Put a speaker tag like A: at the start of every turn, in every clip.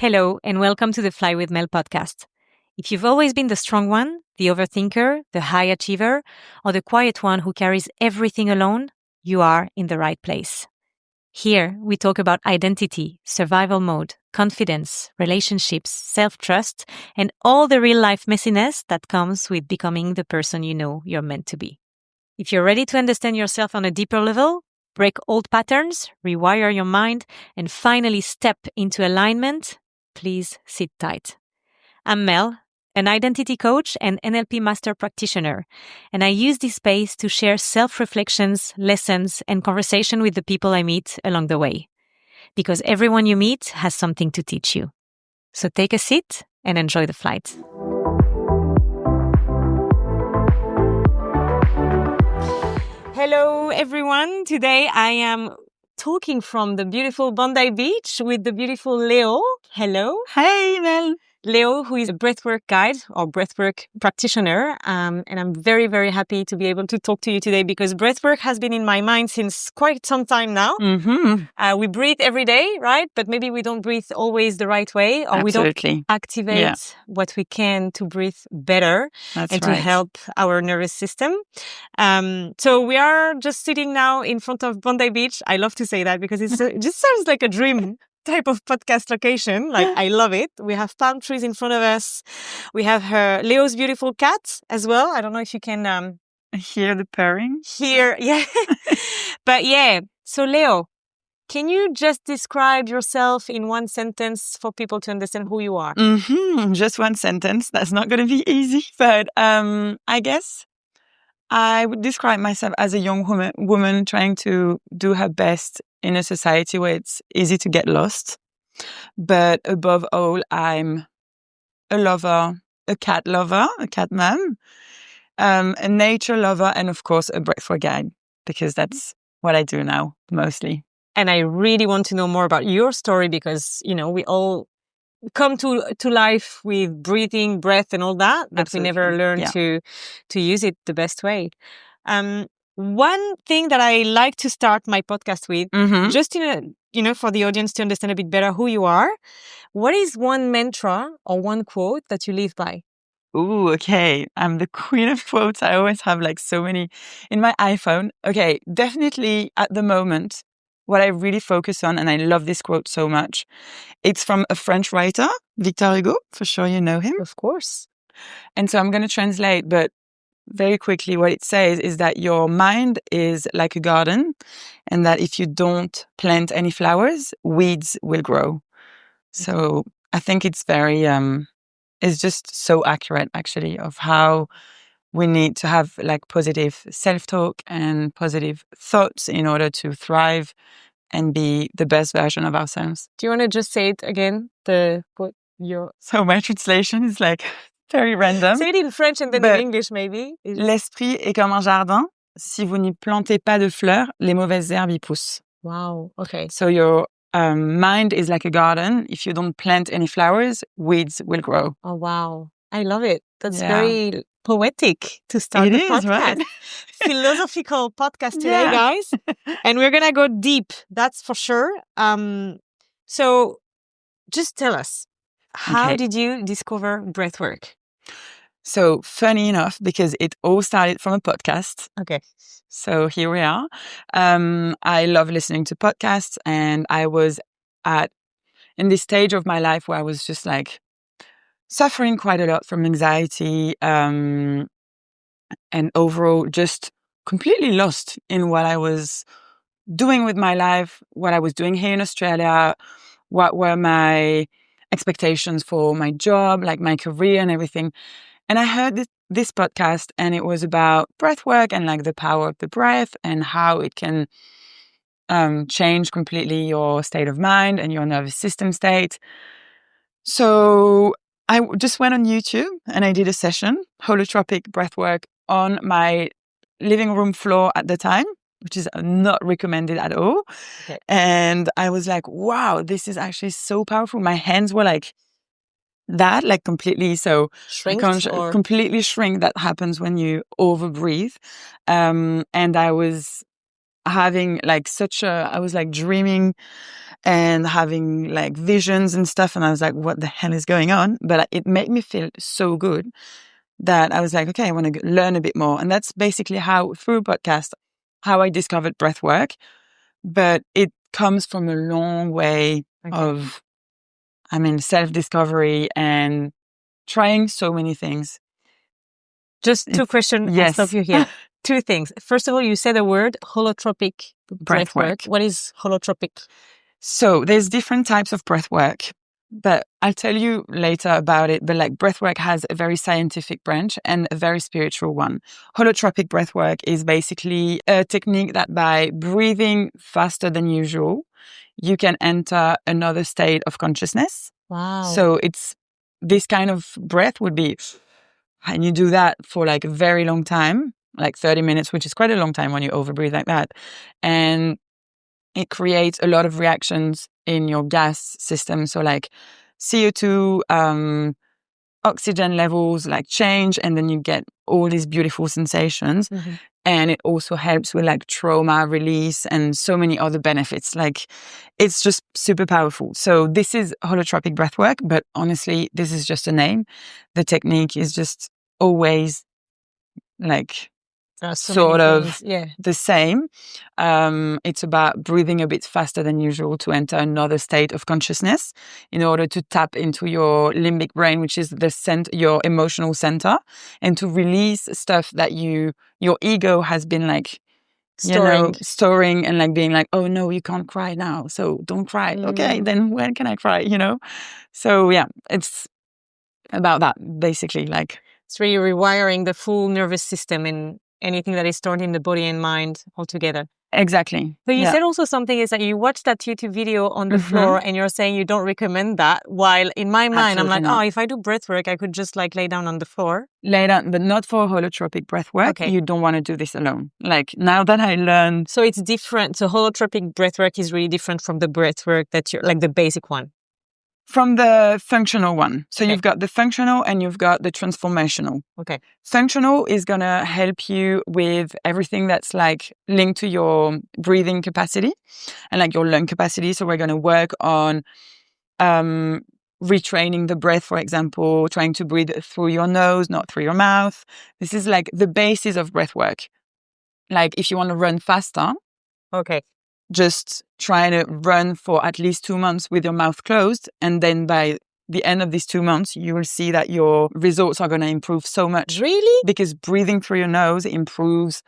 A: Hello, and welcome to the Fly with Mel podcast. If you've always been the strong one, the overthinker, the high achiever, or the quiet one who carries everything alone, you are in the right place. Here, we talk about identity, survival mode, confidence, relationships, self-trust, and all the real-life messiness that comes with becoming the person you know you're meant to be. If you're ready to understand yourself on a deeper level, break old patterns, rewire your mind, and finally step into alignment, please sit tight. I'm Mel, an identity coach and NLP Master practitioner, and I use this space to share self-reflections, lessons, and conversation with the people I meet along the way. Because everyone you meet has something to teach you. So take a seat and enjoy the flight. Hello, everyone. Today I am talking from the beautiful Bondi Beach with the beautiful Leo. Hello.
B: Hey, Mel.
A: Leo, who is a breathwork guide or breathwork practitioner. And I'm very, very happy to be able to talk to you today because breathwork has been in my mind since quite some time now.
B: Mm-hmm.
A: We breathe every day, right? But maybe we don't breathe always the right way, or
B: Absolutely.
A: we don't activate what we can to breathe better to help our nervous system. So we are just sitting now in front of Bondi Beach. I love to say that because it just sounds like a dream type of podcast location. Like, I love it. We have palm trees in front of us. We have Leo's beautiful cat as well. I don't know if you can
B: hear the purring.
A: Yeah. But yeah. So Leo, can you just describe yourself in one sentence for people to understand who you are?
B: Just one sentence. That's not going to be easy. But I guess I would describe myself as a young woman trying to do her best in a society where it's easy to get lost. But above all, I'm a lover, a cat mom, a nature lover, and of course, a breathwork guide, because that's what I do now, mostly.
A: And I really want to know more about your story because, you know, we all come to life with breathing, breath, and all that, but
B: Absolutely.
A: we never learn to use it the best way. One thing that I like to start my podcast with, just for the audience to understand a bit better who you are. What is one mantra or one quote that you live by?
B: Ooh, okay. I'm the queen of quotes. I always have like so many in my iPhone. Okay, definitely at the moment, what I really focus on, and I love this quote so much, it's from a French writer, Victor Hugo. For sure you know him.
A: Of course.
B: And so I'm going to translate, but very quickly what it says is that your mind is like a garden and that if you don't plant any flowers, weeds will grow. So I think it's very, it's just so accurate actually of how we need to have like positive self-talk and positive thoughts in order to thrive and be the best version of ourselves.
A: Do you want to just say it again?
B: So my translation is like very random.
A: Say it in French and then in English maybe.
B: L'esprit est comme un jardin. Si vous n'y plantez pas de fleurs, les mauvaises herbes y poussent.
A: Wow. Okay.
B: So your mind is like a garden. If you don't plant any flowers, weeds will grow.
A: Oh, wow. I love it. That's very poetic to start the podcast.
B: Right?
A: Philosophical podcast today, guys. And we're going to go deep. That's for sure. So just tell us, how did you discover breathwork?
B: So funny enough, because it all started from a podcast.
A: Okay.
B: So here we are. I love listening to podcasts, and I was in this stage of my life where I was just like suffering quite a lot from anxiety, and overall just completely lost in what I was doing with my life, what I was doing here in Australia, what were my expectations for my job, like my career and everything. And I heard this podcast, and it was about breathwork and like the power of the breath and how it can change completely your state of mind and your nervous system state. So I just went on YouTube and I did a session, holotropic breathwork, on my living room floor at the time, which is not recommended at all. Okay. And I was like, wow, this is actually so powerful. My hands were like that, like completely completely shrink. That happens when you over breathe. And I was having like I was like dreaming and having like visions and stuff. And I was like, what the hell is going on? But it made me feel so good that I was like, okay, I want to learn a bit more. And that's basically through a podcast, how I discovered breathwork. But it comes from a long way of, self-discovery and trying so many things.
A: Just two questions.
B: Yes.
A: I'll stop you here. Two things. First of all, you said the word holotropic breathwork. What is holotropic?
B: So there's different types of breathwork, but I'll tell you later about it. But like breathwork has a very scientific branch and a very spiritual one. Holotropic breathwork is basically a technique that by breathing faster than usual, you can enter another state of consciousness.
A: Wow.
B: So it's this kind of breath would be, and you do that for like a very long time, like 30 minutes, which is quite a long time when you overbreathe like that. And it creates a lot of reactions in your gas system. So like CO2, oxygen levels like change, and then you get all these beautiful sensations. Mm-hmm. And it also helps with like trauma release and so many other benefits. Like it's just super powerful. So this is holotropic breathwork, but honestly, this is just a name. The technique is just always like sort of the same. It's about breathing a bit faster than usual to enter another state of consciousness in order to tap into your limbic brain, which is your emotional center, and to release stuff that your ego has been like storing and like being like, oh no, you can't cry now, so don't cry. Okay, then when can I cry? So yeah, it's about that basically. Like
A: it's really rewiring the full nervous system and anything that is stored in the body and mind altogether.
B: Exactly.
A: But you said also something is that you watched that YouTube video on the floor and you're saying you don't recommend that. While in my mind, I'm like, if I do breath work, I could just like lay down on the floor.
B: Lay down, but not for holotropic breath work. Okay. You don't want to do this alone. Like now that I learned.
A: So it's different. So holotropic breath work is really different from the breath work that you're like the basic one.
B: From the functional one. So you've got the functional and you've got the transformational.
A: Okay.
B: Functional is going to help you with everything that's like linked to your breathing capacity and like your lung capacity. So we're going to work on retraining the breath, for example, trying to breathe through your nose, not through your mouth. This is like the basis of breath work. Like if you want to run faster.
A: Okay.
B: Just try to run for at least 2 months with your mouth closed. And then by the end of these 2 months, you will see that your results are going to improve so much.
A: Really?
B: Because breathing through your nose improves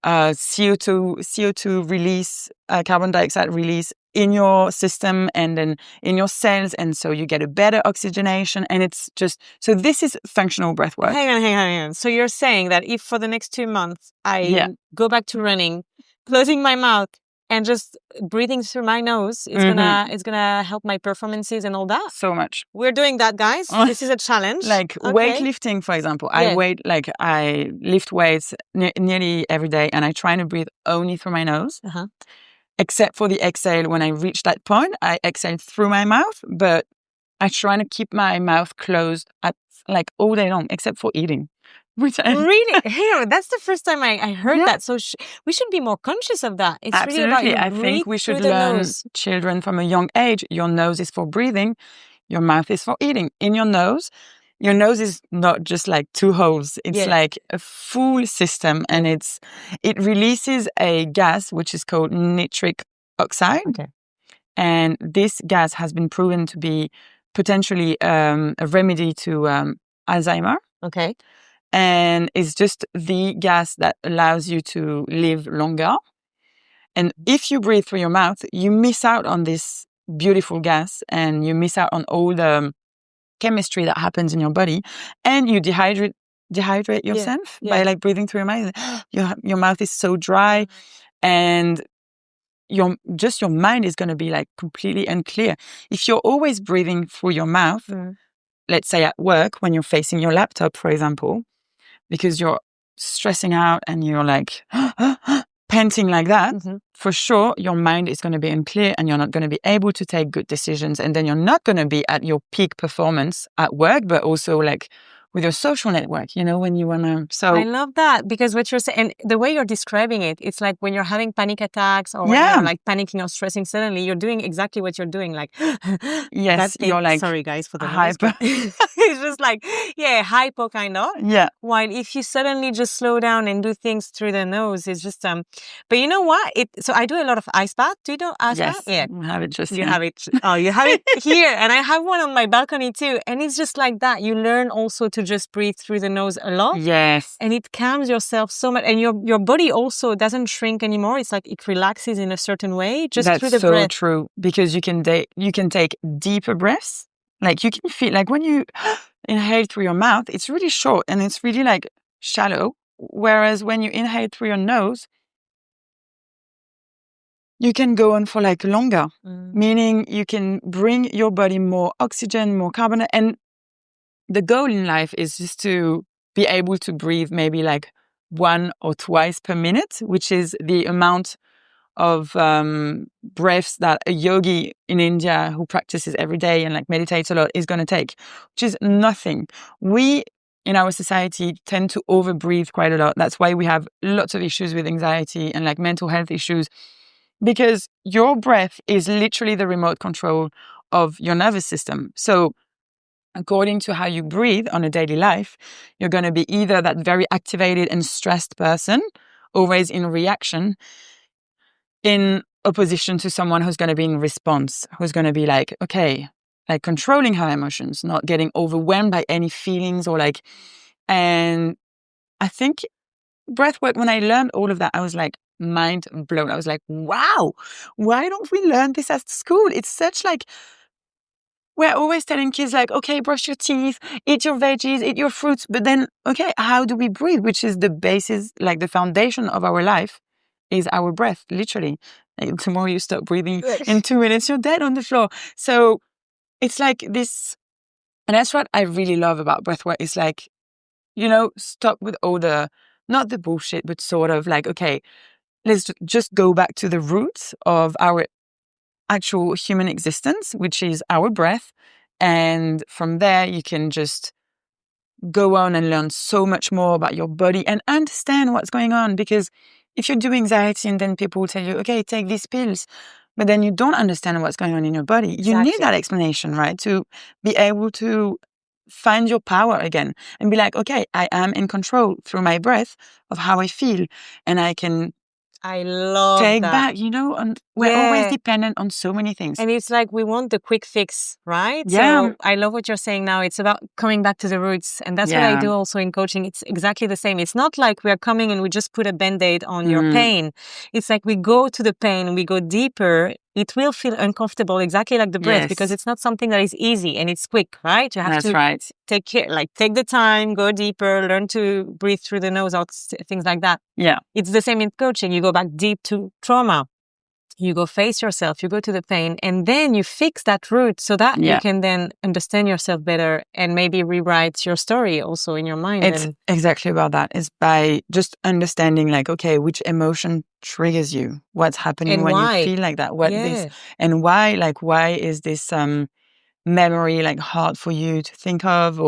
B: CO2 release, carbon dioxide release in your system and then in your cells. And so you get a better oxygenation. And it's just, so this is functional breath work.
A: Hang on. So you're saying that if for the next 2 months, I go back to running, closing my mouth, and just breathing through my nose, it's gonna help my performances and all that.
B: So much.
A: We're doing that, guys. This is a challenge.
B: Like weightlifting, for example. I lift weights nearly every day, and I try to breathe only through my nose, except for the exhale. When I reach that point, I exhale through my mouth, but I try to keep my mouth closed like all day long, except for eating.
A: Really? Hey, that's the first time I heard that. So we should be more conscious of that. It's
B: absolutely.
A: Really about
B: I think we should learn children from a young age. Your nose is for breathing. Your mouth is for eating. In your nose is not just like two holes. It's like a full system, and it releases a gas which is called nitric oxide.
A: Okay.
B: And this gas has been proven to be potentially a remedy to Alzheimer.
A: Okay.
B: And it's just the gas that allows you to live longer. And if you breathe through your mouth, you miss out on this beautiful gas, and you miss out on all the chemistry that happens in your body, and you dehydrate yourself by like breathing through your mouth. Your mouth is so dry, and your mind is going to be like completely unclear. If you're always breathing through your mouth, let's say at work when you're facing your laptop, for example, because you're stressing out and you're like panting like that, for sure, your mind is going to be unclear and you're not going to be able to take good decisions. And then you're not going to be at your peak performance at work, but also like with your social network, when you want to. So
A: I love that, because what you're saying, and the way you're describing it, it's like when you're having panic attacks or when you're like panicking or stressing suddenly, you're doing exactly what you're doing. Like,
B: yes, you're like,
A: sorry guys for the noise,
B: hyper.
A: but it's just like, hypo kind of.
B: Yeah.
A: While if you suddenly just slow down and do things through the nose, it's just, but you know what? So I do a lot of ice bath. Do you know ice bath?
B: Yeah. You have it just
A: You have it. Oh, you have it here. And I have one on my balcony too. And it's just like that. You learn also to just breathe through the nose a lot.
B: Yes.
A: And it calms yourself so much. And your body also doesn't shrink anymore. It's like it relaxes in a certain way just through the breath.
B: That's so true. Because you can take deeper breaths. Like you can feel like when you inhale through your mouth, it's really short and it's really like shallow. Whereas when you inhale through your nose, you can go on for like longer, meaning you can bring your body more oxygen, more carbon. And the goal in life is just to be able to breathe maybe like 1 or twice per minute, which is the amount of breaths that a yogi in India who practices every day and like meditates a lot is going to take, which is nothing. We in our society tend to overbreathe quite a lot. That's why we have lots of issues with anxiety and like mental health issues. Because your breath is literally the remote control of your nervous system. So according to how you breathe on a daily life, you're going to be either that very activated and stressed person, always in reaction, in opposition to someone who's going to be in response, who's going to be like, okay, like controlling her emotions, not getting overwhelmed by any feelings or like, and I think breathwork, when I learned all of that, I was like, mind blown. I was like, wow, why don't we learn this at school? It's such like, we're always telling kids like, okay, brush your teeth, eat your veggies, eat your fruits. But then, okay, how do we breathe? Which is the basis, like the foundation of our life is our breath, literally. Like, tomorrow you stop breathing, in 2 minutes, you're dead on the floor. So it's like this, and that's what I really love about breathwork is like, stop with all the, not the bullshit, but sort of like, okay, let's just go back to the roots of our actual human existence, which is our breath. And from there, you can just go on and learn so much more about your body and understand what's going on. Because if you do anxiety and then people will tell you, okay, take these pills, but then you don't understand what's going on in your body. Exactly. You need that explanation, right? To be able to find your power again and be like, okay, I am in control through my breath of how I feel. And I love take that. And we're always dependent on so many things.
A: And it's like we want the quick fix, right?
B: Yeah.
A: So I love what you're saying now. It's about coming back to the roots. And that's what I do also in coaching. It's exactly the same. It's not like we're coming and we just put a Band-Aid on your pain. It's like we go to the pain, we go deeper. It will feel uncomfortable, exactly like the breath, because it's not something that is easy and it's quick, right? You have to take care, like take the time, go deeper, learn to breathe through the nose, out things like that.
B: Yeah.
A: It's the same in coaching. You go back deep to trauma. You go face yourself, you go to the pain, and then you fix that root so that you can then understand yourself better and maybe rewrite your story also in your mind.
B: It's exactly about that. It's by just understanding like, okay, which emotion triggers you? What's happening when you feel like that? And why? Like, why is this memory like hard for you to think of?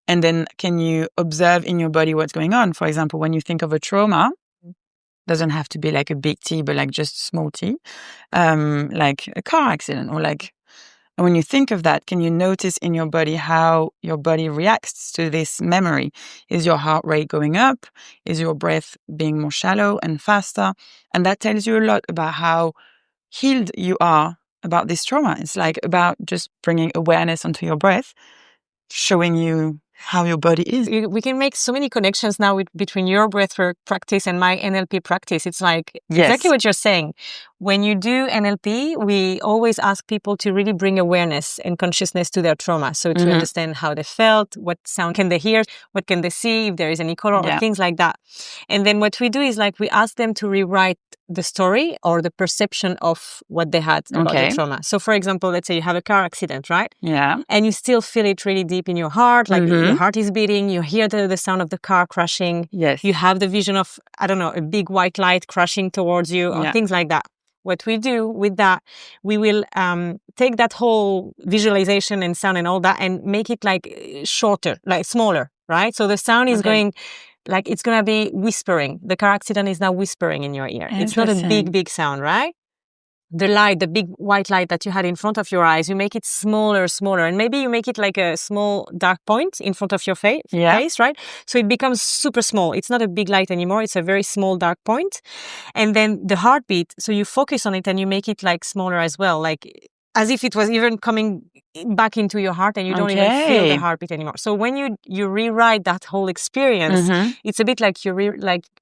B: And then can you observe in your body what's going on? For example, when you think of a trauma, doesn't have to be like a big T, but like just small T, like a car accident or like, and when you think of that, can you notice in your body how your body reacts to this memory? Is your heart rate going up? Is your breath being more shallow and faster? And that tells you a lot about how healed you are about this trauma. It's like about just bringing awareness onto your breath, showing you how your body is.
A: We can make so many connections now between your breathwork practice and my NLP practice. It's like exactly what you're saying. When you do NLP, we always ask people to really bring awareness and consciousness to their trauma. So to understand how they felt, what sound can they hear, what can they see, if there is any color or things like that. And then what we do is like we ask them to rewrite the story or the perception of what they had about the trauma. So for example, let's say you have a car accident, right?
B: Yeah.
A: And you still feel it really deep in your heart, like your heart is beating, you hear the sound of the car crashing.
B: Yes.
A: You have the vision of, I don't know, a big white light crashing towards you or things like that. what we do with that, we will take that whole visualization and sound and all that and make it like shorter, like smaller, right? So the sound is going, like it's going to be whispering. The car accident is now whispering in your ear. It's not a big sound, right? The light, the big white light that you had in front of your eyes, you make it smaller, and maybe you make it like a small dark point in front of your face, right? So it becomes super small. It's not a big light anymore. It's a very small dark point. And then the heartbeat, so you focus on it and you make it like smaller as well, like as if it was even coming back into your heart and you don't even feel the heartbeat anymore. So when you rewrite that whole experience, it's a bit like you're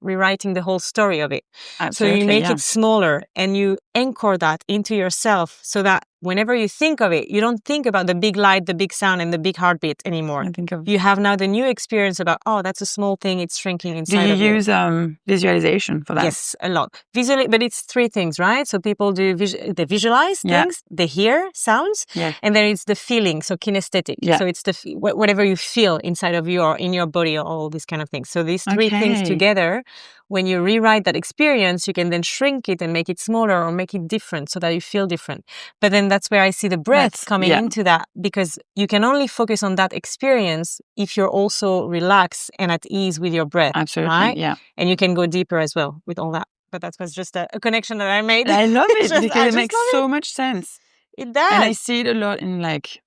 A: rewriting the whole story of it.
B: Absolutely,
A: so you make it smaller and you anchor that into yourself so that whenever you think of it, you don't think about the big light, the big sound, and the big heartbeat anymore. You have now the new experience about, oh, that's a small thing, it's shrinking inside of you.
B: Do you use visualization for that?
A: Yes, a lot. Visually, but it's three things, right? So people do they visualize things, they hear sounds, and then it's the feeling, so kinesthetic. So it's the whatever you feel inside of you or in your body or all these kind of things. So these three things together, when you rewrite that experience, you can then shrink it and make it smaller or make it different so that you feel different. But then that's where I see the breath coming into that, because you can only focus on that experience if you're also relaxed and at ease with your breath.
B: Absolutely,
A: right? And you can go deeper as well with all that. But that was just a connection that I made.
B: I love it because it makes so much sense.
A: It does.
B: And I see it a lot in like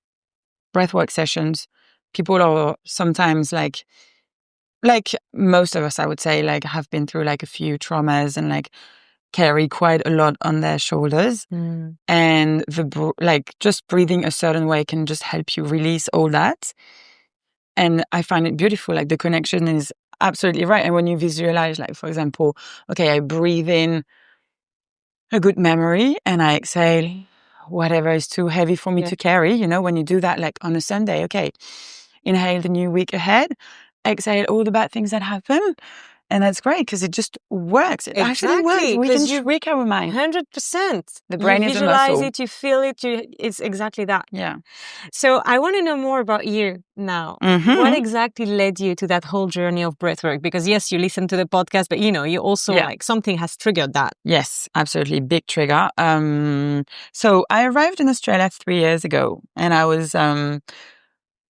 B: breathwork sessions. People are sometimes like most of us, I would say, like have been through like a few traumas and like carry quite a lot on their shoulders. And like just breathing a certain way can just help you release all that. And I find it beautiful. Like the connection is absolutely right. And when you visualize, like, for example, okay, I breathe in a good memory and I exhale whatever is too heavy for me to carry. You know, when you do that, like on a Sunday, okay, inhale the new week ahead, exhale all the bad things that happen. And that's great because it just works. It actually works. We can trick our mind.
A: 100%.
B: The brain is a muscle.
A: You visualize it, you feel it, it's exactly that.
B: Yeah.
A: So I want to know more about you now. What exactly led you to that whole journey of breathwork? Because yes, you listen to the podcast, but you know, you also like something has triggered that.
B: Yes, absolutely. Big trigger. So I arrived in Australia 3 years ago and I was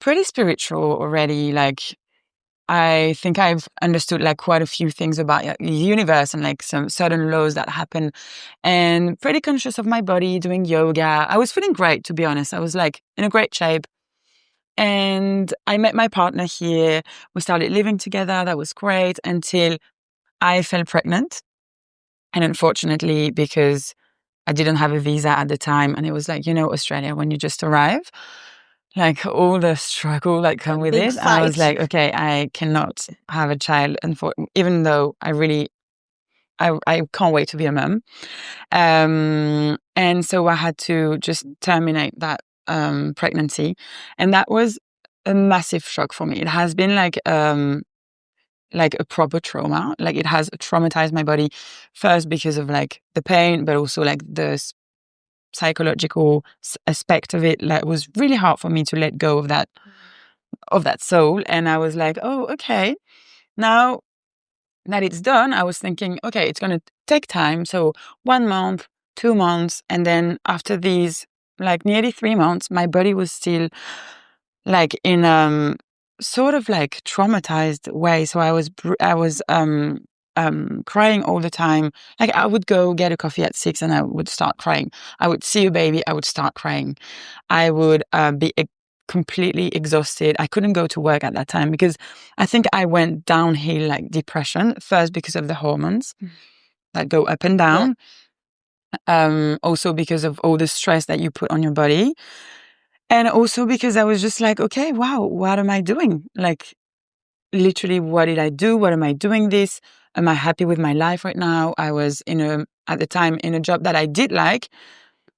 B: pretty spiritual already. Like, I think I've understood like quite a few things about the universe and like some certain laws that happen, and pretty conscious of my body, doing yoga. I was feeling great, to be honest. I was like in a great shape. And I met my partner here. We started living together. That was great until I fell pregnant. And unfortunately, because I didn't have a visa at the time, and it was like, you know, Australia, when you just arrive, like all the struggle that come with it. I was like, okay, I cannot have a child, even though I can't wait to be a mom. And so I had to just terminate that pregnancy, and that was a massive shock for me. It has been like a proper trauma. Like it has traumatized my body first because of like the pain, but also like the psychological aspect of it. Like, it was really hard for me to let go of that soul. And I was like, oh, okay. Now that it's done, I was thinking, okay, it's going to take time. So 1 month, 2 months. And then after these, like nearly 3 months, my body was still like in sort of like traumatized way. So I was crying all the time. Like I would go get a coffee at 6 and I would start crying. I would see a baby, I would start crying. I would be completely exhausted. I couldn't go to work at that time because I think I went downhill, like depression, first because of the hormones that go up and down. Also because of all the stress that you put on your body. And also because I was just like, okay, wow, what am I doing? Like, literally, what did I do? What am I doing this? Am I happy with my life right now? I was at the time in a job that I did like,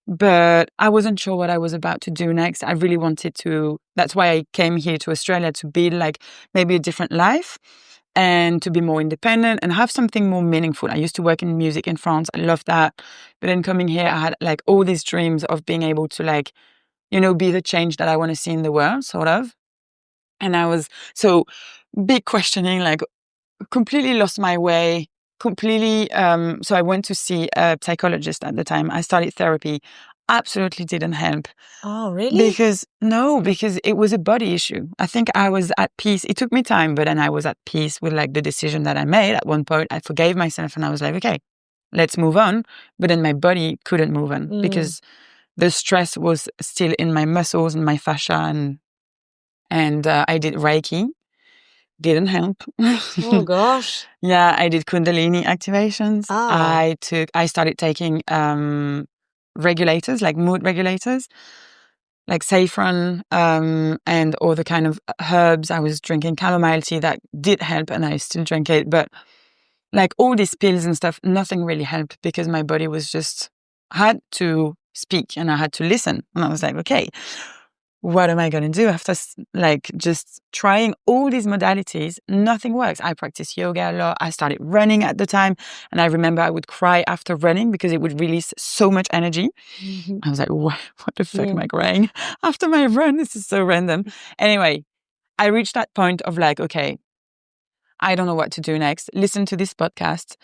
B: but I wasn't sure what I was about to do next. I really wanted to, that's why I came here to Australia, to build like maybe a different life and to be more independent and have something more meaningful. I used to work in music in France. I loved that. But then coming here, I had like all these dreams of being able to like, you know, be the change that I want to see in the world, sort of. And I was so big questioning, like completely lost my way, completely, so I went to see a psychologist at the time. I started therapy. Absolutely didn't help.
A: Oh, really?
B: Because it was a body issue. I think I was at peace. It took me time, but then I was at peace with like the decision that I made. At one point, I forgave myself and I was like, okay, let's move on. But then my body couldn't move on because the stress was still in my muscles and my fascia, and I did Reiki. Didn't help.
A: Oh gosh.
B: Yeah, I did Kundalini activations.
A: Ah.
B: I started taking regulators, like mood regulators, like saffron, and all the kind of herbs. I was drinking chamomile tea that did help, and I still drink it. But like all these pills and stuff, nothing really helped because my body was just had to speak and I had to listen. And I was like, okay, what am I going to do after like just trying all these modalities? Nothing works. I practice yoga a lot. I started running at the time. And I remember I would cry after running because it would release so much energy. I was like, what the fuck am I crying after my run? This is so random. Anyway, I reached that point of like, okay, I don't know what to do next. Listen to this podcast.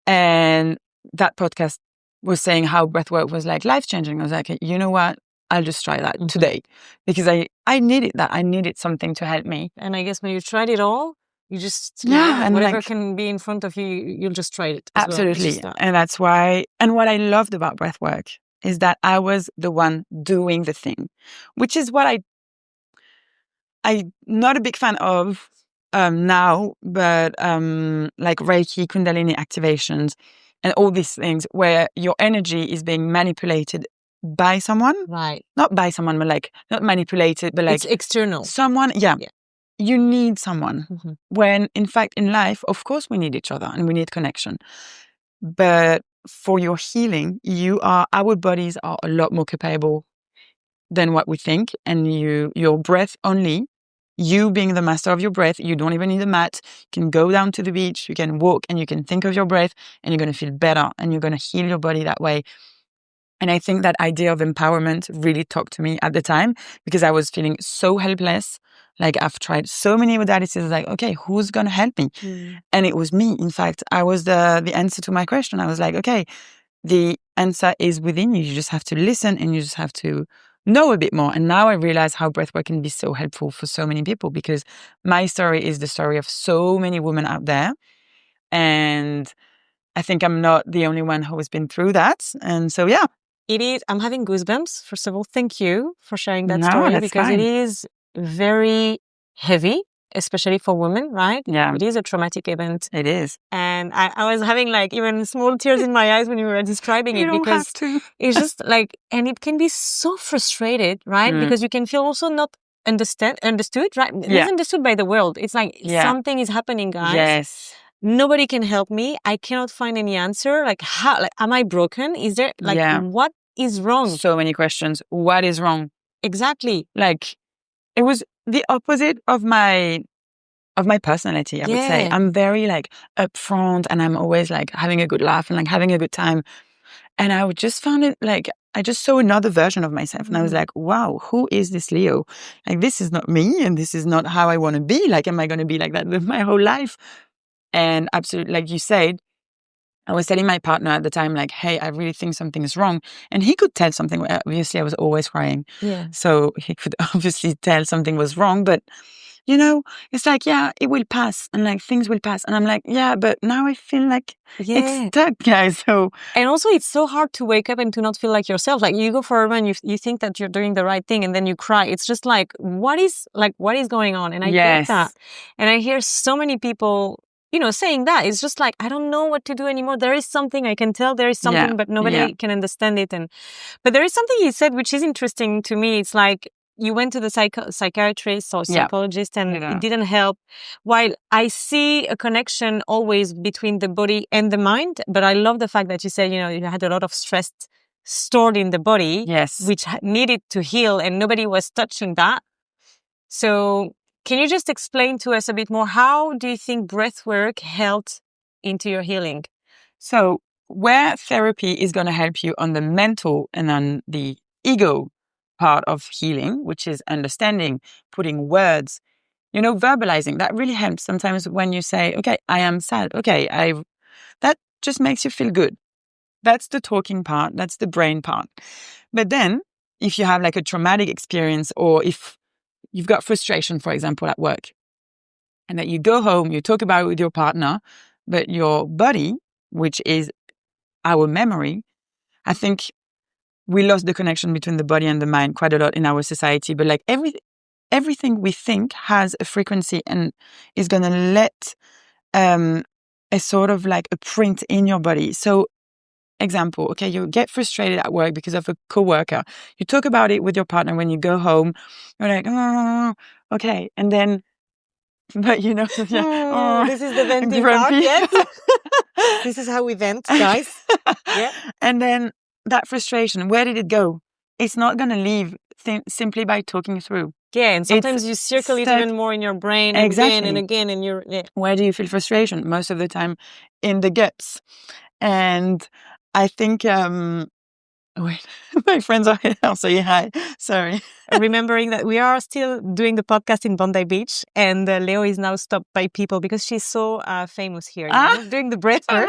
B: And that podcast was saying how breathwork was like life-changing. I was like, you know what? I'll just try that today because I needed that. I needed something to help me.
A: And I guess when you tried it all, you just,
B: and
A: whatever
B: like,
A: can be in front of you, you'll just try it.
B: Absolutely. And that's why, and what I loved about breathwork is that I was the one doing the thing, which is what I'm not a big fan of now, but like Reiki, Kundalini activations, and all these things where your energy is being manipulated by someone.
A: Right.
B: Not by someone, but like not manipulated, but like
A: it's external.
B: Someone, yeah. You need someone. When in fact in life, of course we need each other and we need connection. But for your healing, our bodies are a lot more capable than what we think. And your breath only, you being the master of your breath, you don't even need a mat. You can go down to the beach, you can walk and you can think of your breath and you're going to feel better and you're going to heal your body that way. And I think that idea of empowerment really talked to me at the time because I was feeling so helpless. Like I've tried so many modalities, like, okay, who's going to help me? And it was me. In fact, I was the answer to my question. I was like, okay, the answer is within you. You just have to listen and you just have to know a bit more. And now I realize how breathwork can be so helpful for so many people because my story is the story of so many women out there. And I think I'm not the only one who has been through that. And so, yeah.
A: It is. I'm having goosebumps. First of all, thank you for sharing that
B: No,
A: story
B: that's
A: because
B: fine.
A: it is very heavy, especially for women, right?
B: Yeah.
A: It is a traumatic event.
B: It is.
A: And I was having like even small tears in my eyes when you were describing
B: You
A: it
B: don't
A: because
B: have to.
A: it's just like, and it can be so frustrated, right? Because you can feel also not understood, right?
B: Yeah.
A: Misunderstood by the world. It's like something is happening, guys.
B: Yes.
A: Nobody can help me. I cannot find any answer. Like how? Like, am I broken? Is there like what is wrong?
B: So many questions. What is wrong?
A: Exactly.
B: Like it was the opposite of my personality, I would say. I'm very like upfront and I'm always like having a good laugh and like having a good time. And I would just found it like I just saw another version of myself and I was like, wow, who is this Leo? Like this is not me and this is not how I want to be. Like, am I going to be like that my whole life? And absolutely, like you said, I was telling my partner at the time, like, hey, I really think something is wrong. And he could tell something. Obviously, I was always crying.
A: Yeah.
B: So he could obviously tell something was wrong. But, you know, it's like, yeah, it will pass. And like, things will pass. And I'm like, yeah, but now I feel like it's stuck, guys. So.
A: And also, it's so hard to wake up and to not feel like yourself. Like, you go for a run, you think that you're doing the right thing, and then you cry. It's just like, what is going on? And I get that. And I hear so many people, you know, saying that. It's just like, I don't know what to do anymore. There is something I can tell. There is something, but nobody can understand it. But there is something you said, which is interesting to me. It's like, you went to the psychiatrist or psychologist and it didn't help. While I see a connection always between the body and the mind, but I love the fact that you said, you know, you had a lot of stress stored in the body, which needed to heal and nobody was touching that. So can you just explain to us a bit more, how do you think breathwork helped into your healing?
B: So where therapy is going to help you on the mental and on the ego part of healing, which is understanding, putting words, you know, verbalizing, that really helps. Sometimes when you say, okay, I am sad. Okay, just makes you feel good. That's the talking part. That's the brain part. But then if you have like a traumatic experience, or if you've got frustration, for example, at work, and that you go home, you talk about it with your partner, but your body, which is our memory, I think we lost the connection between the body and the mind quite a lot in our society. But like everything we think has a frequency and is going to let a sort of like a print in your body. So example, okay, you get frustrated at work because of a coworker. You talk about it with your partner when you go home. You're like, oh, okay. And then, but you know,
A: this is the venting part. Yes. This is how we vent, guys. Yeah.
B: And then that frustration, where did it go? It's not going to leave simply by talking through.
A: Yeah, and sometimes you circle it even more in your brain again and again. And you're,
B: Where do you feel frustration? Most of the time in the guts. And I think, wait, my friends are here. I'll say hi. Sorry.
A: Remembering that we are still doing the podcast in Bondi Beach, and Leo is now stopped by people because she's so famous here, doing the breathwork.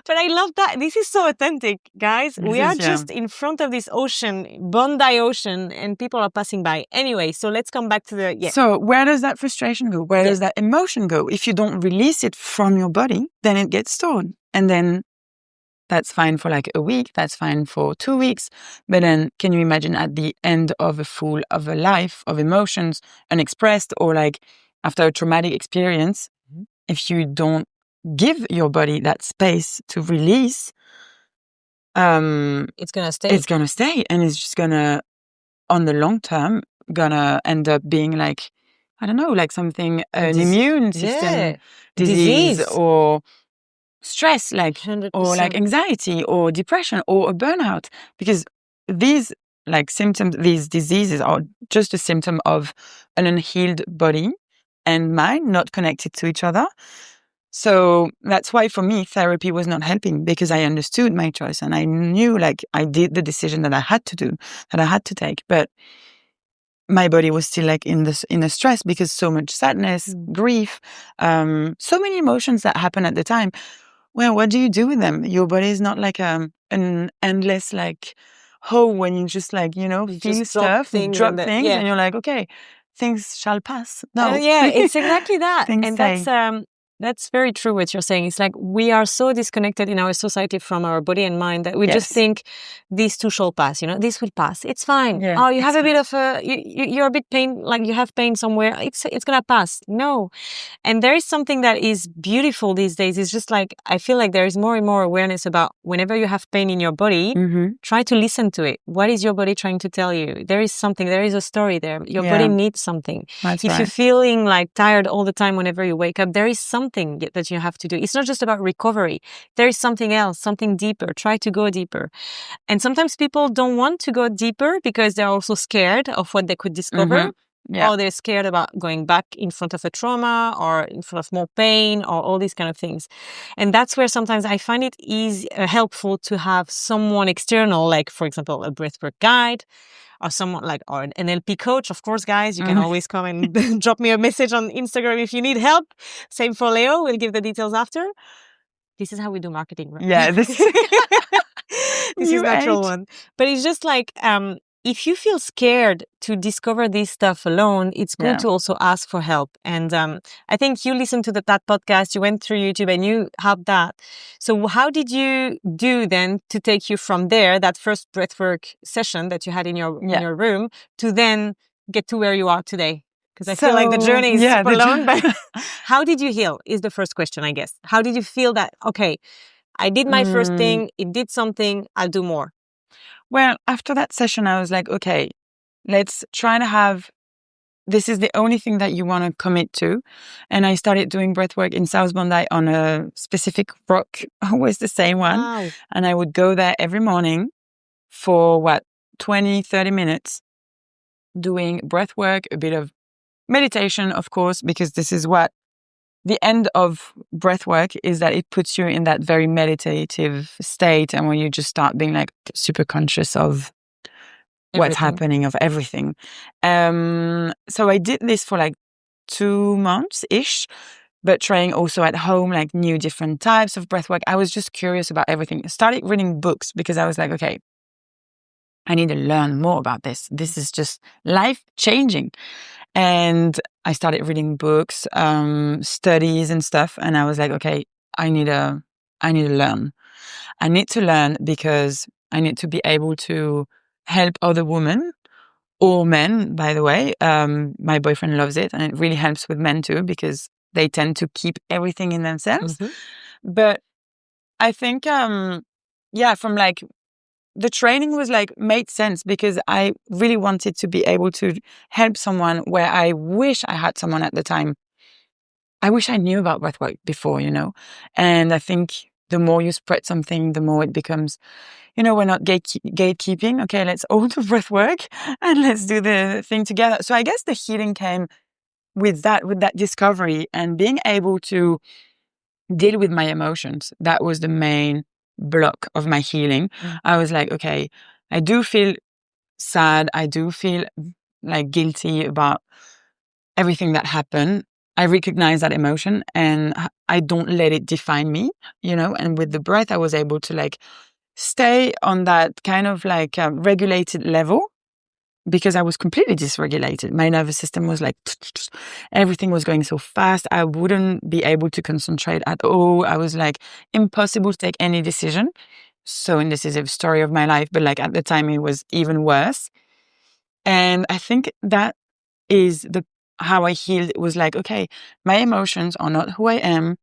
A: But I love that. This is so authentic, guys. We are just in front of this ocean, Bondi Ocean, and people are passing by. Anyway, so let's come back to the...
B: So where does that frustration go? Where does that emotion go? If you don't release it from your body, then it gets stored. And then that's fine for like a week. That's fine for 2 weeks. But then can you imagine at the end of a life of emotions unexpressed, or like after a traumatic experience, if you don't give your body that space to release,
A: it's going to stay.
B: It's going to stay. And it's just going to, on the long term, going to end up being like, I don't know, like something, an immune system disease or stress, like
A: 100%.
B: or like anxiety or depression or a burnout, because these like symptoms, these diseases are just a symptom of an unhealed body and mind not connected to each other. So that's why for me therapy was not helping, because I understood my choice and I knew like I did the decision that I had to do, that I had to take, but my body was still like in a stress because so much sadness, grief, so many emotions that happen at the time. Well, what do you do with them? Your body is not like an endless like hole when you just like, you know, feel stuff, drop things, and you're like, okay, things shall pass. No.
A: It's exactly that.
B: Things
A: and that's very true what you're saying. It's like we are so disconnected in our society from our body and mind that we just think these two shall pass, you know, this will pass. It's fine. Yeah, you have a bit of you're a bit pain, like you have pain somewhere. It's going to pass. No. And there is something that is beautiful these days. It's just like, I feel like there is more and more awareness about whenever you have pain in your body, try to listen to it. What is your body trying to tell you? There is something, there is a story there. Your body needs something. If you're feeling like tired all the time whenever you wake up, there is something that you have to do. It's not just about recovery. There is something else, something deeper. Try to go deeper. And sometimes people don't want to go deeper because they're also scared of what they could discover. Or they're scared about going back in front of a trauma or in front of more pain or all these kind of things. And that's where sometimes I find it helpful to have someone external, like, for example, a breathwork guide, or someone like, or an NLP coach. Of course, guys, you can always come and drop me a message on Instagram if you need help. Same for Leo. We'll give the details after. This is how we do marketing, right?
B: Yeah, this
A: is natural one. But it's just like, if you feel scared to discover this stuff alone, it's good to also ask for help. And I think you listened to that podcast, you went through YouTube and you had that. So how did you do then to take you from there, that first breathwork session that you had in your room, to then get to where you are today? Because I feel like the journey is super long, but how did you heal is the first question, I guess. How did you feel that, okay, I did my first thing, it did something, I'll do more?
B: Well, after that session, I was like, okay, let's try to have, this is the only thing that you want to commit to. And I started doing breathwork in South Bondi on a specific rock, always the same one.
A: Wow.
B: And I would go there every morning for 20, 30 minutes doing breathwork, a bit of meditation, of course, because this is what the end of breathwork is, that it puts you in that very meditative state, and when you just start being like super conscious of what's happening, of everything. So I did this for like 2 months-ish, but trying also at home, like new different types of breathwork. I was just curious about everything. I started reading books because I was like, okay, I need to learn more about this. This is just life changing. And I started reading books, studies and stuff. And I was like, okay, I need to learn. I need to learn because I need to be able to help other women or men, by the way. My boyfriend loves it, and it really helps with men too, because they tend to keep everything in themselves. But I think, from like, the training was like made sense because I really wanted to be able to help someone where I wish I had someone at the time. I wish I knew about breathwork before, and I think the more you spread something, the more it becomes, we're not gatekeeping. Okay, let's all do breathwork and let's do the thing together. So I guess the healing came with that discovery and being able to deal with my emotions. That was the main block of my healing. I was like, okay, I do feel sad. I do feel like guilty about everything that happened. I recognize that emotion and I don't let it define me, and with the breath, I was able to like stay on that kind of like regulated level because I was completely dysregulated. My nervous system was like, everything was going so fast. I wouldn't be able to concentrate at all. I was like impossible to take any decision. So indecisive story of my life, but like at the time it was even worse. And I think that is how I healed. It was like, okay, my emotions are not who I am.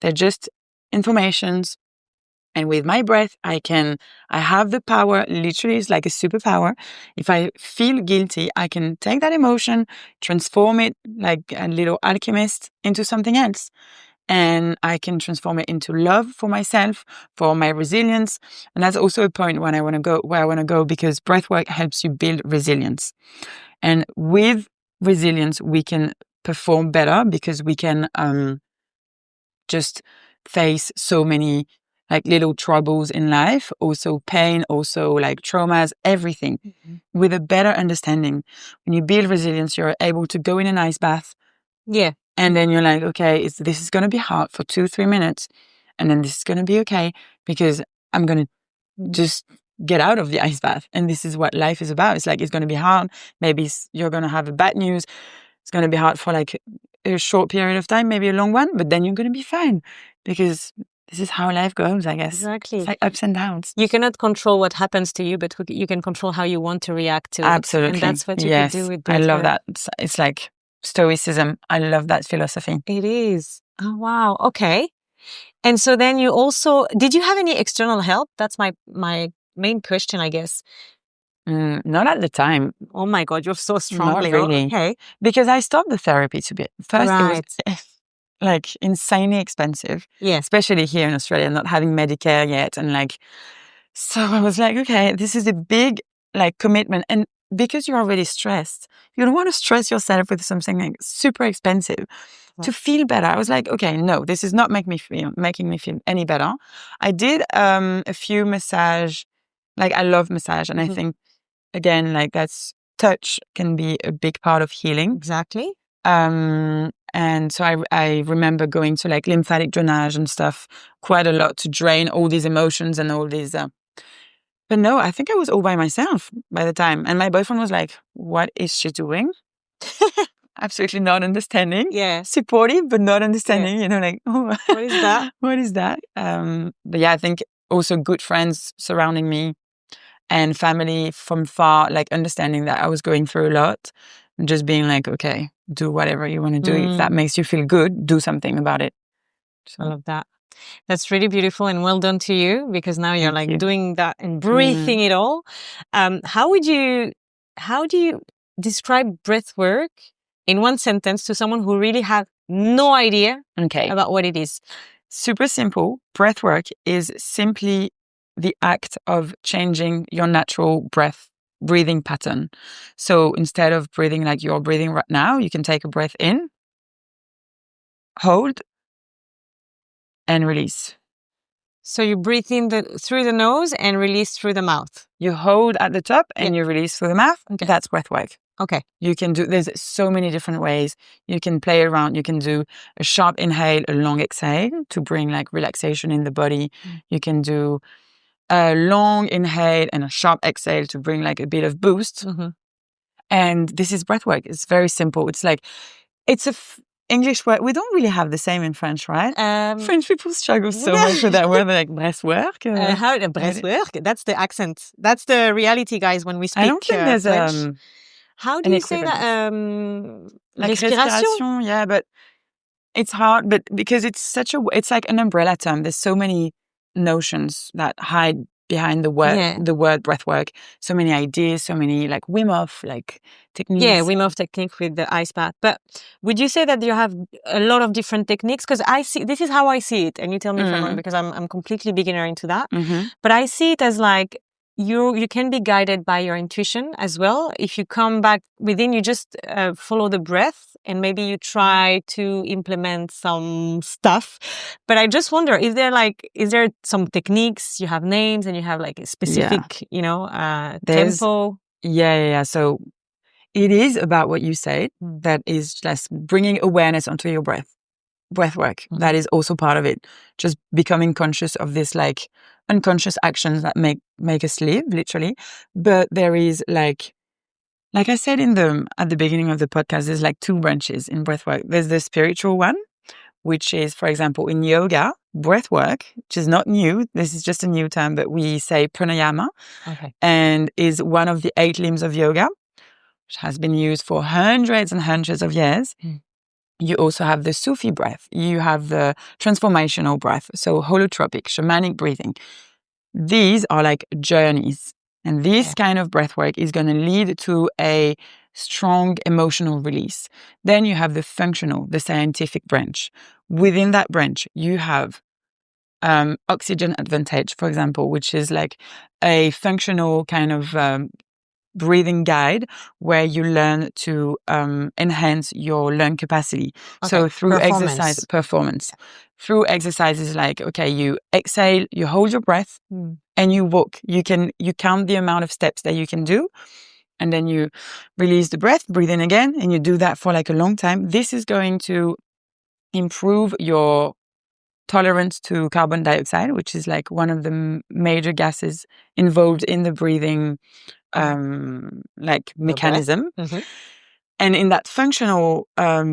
B: They're just informations. And with my breath, I have the power, literally it's like a superpower. If I feel guilty, I can take that emotion, transform it like a little alchemist into something else. And I can transform it into love for myself, for my resilience. And that's also a point where I want to go because breathwork helps you build resilience. And with resilience, we can perform better because we can just face so many like little troubles in life, also pain, also like traumas, everything with a better understanding. When you build resilience, you're able to go in an ice bath.
A: Yeah.
B: And then you're like, okay, this is going to be hard for 2-3 minutes. And then this is going to be okay because I'm going to just get out of the ice bath. And this is what life is about. It's like, it's going to be hard. Maybe you're going to have a bad news. It's going to be hard for like a short period of time, maybe a long one, but then you're going to be fine because this is how life goes, I guess.
A: Exactly.
B: It's like ups and downs.
A: You cannot control what happens to you, but you can control how you want to react to it.
B: Absolutely.
A: And that's what you can do with breathwork.
B: I love that. It's like Stoicism. I love that philosophy.
A: It is. Oh, wow. Okay. And so then you also, did you have any external help? That's my main question, I guess.
B: Not at the time.
A: Oh my God, you're so strong.
B: Not really.
A: Okay.
B: Because I stopped the therapy first.
A: Right.
B: It was like insanely expensive.
A: Yeah.
B: Especially here in Australia, not having Medicare yet. And like, so I was like, okay, this is a big like commitment. And because you're already stressed, you don't want to stress yourself with something like super expensive to feel better. I was like, okay, no, this is not making me feel any better. I did a few massage, like I love massage. And I think, again, like touch can be a big part of healing.
A: Exactly.
B: And so I remember going to like lymphatic drainage and stuff quite a lot to drain all these emotions and all these. But no, I think I was all by myself by the time. And my boyfriend was like, what is she doing? Absolutely not understanding.
A: Yeah.
B: Supportive, but not understanding, like, oh,
A: what is that?
B: What is that? But yeah, I think also good friends surrounding me and family from far, like understanding that I was going through a lot and just being like, okay, do whatever you want to do. If that makes you feel good, do something about it.
A: So. I love that. That's really beautiful and well done to you because now you're like doing that and breathing it all. How do you describe breath work in one sentence to someone who really has no idea about what it is?
B: Super simple. Breath work is simply the act of changing your natural breathing pattern. So instead of breathing like you're breathing right now, you can take a breath in, hold, and release.
A: So you breathe in through the nose and release through the mouth.
B: You hold at the top and you release through the mouth.
A: Okay.
B: That's breath work.
A: Okay.
B: There's so many different ways. You can play around. You can do a sharp inhale, a long exhale to bring like relaxation in the body. You can do a long inhale and a sharp exhale to bring like a bit of boost. And this is breathwork. It's very simple. It's like, it's English word. We don't really have the same in French, right? French people struggle so much with that word, like breathwork.
A: Breathwork? That's the accent. That's the reality, guys, when we speak
B: I don't think there's
A: French. How do you say that?
B: Like respiration, yeah, but it's hard. But because it's like an umbrella term. There's so many notions that hide behind the word breathwork. So many ideas, so many like Wim Hof techniques.
A: Yeah, Wim Hof technique with the ice bath. But would you say that you have a lot of different techniques? Because this is how I see it, and you tell me if I'm wrong, because I'm completely beginner into that. But I see it as like you can be guided by your intuition as well. If you come back within, you just follow the breath, and maybe you try to implement some stuff. But I just wonder, is there some techniques, you have names and you have like a specific, tempo?
B: Yeah. So it is about what you said, that is just bringing awareness onto your breathwork. That is also part of it. Just becoming conscious of this like unconscious actions that make us live, literally. But there is like I said at the beginning of the podcast, there's like two branches in breathwork. There's the spiritual one, which is, for example, in yoga, breathwork, which is not new. This is just a new term, but we say pranayama, and is one of the 8 limbs of yoga, which has been used for hundreds and hundreds of years. You also have the Sufi breath. You have the transformational breath, so holotropic, shamanic breathing. These are like journeys. And this kind of breath work is going to lead to a strong emotional release. Then you have the functional, the scientific branch. Within that branch, you have oxygen advantage, for example, which is like a functional kind of breathing guide where you learn to enhance your lung capacity. So through performance. Through exercises like, you exhale, you hold your breath, and you walk. You count the amount of steps that you can do, and then you release the breath, breathe in again, and you do that for like a long time. This is going to improve your tolerance to carbon dioxide, which is like one of the major gases involved in the breathing mechanism. And in that functional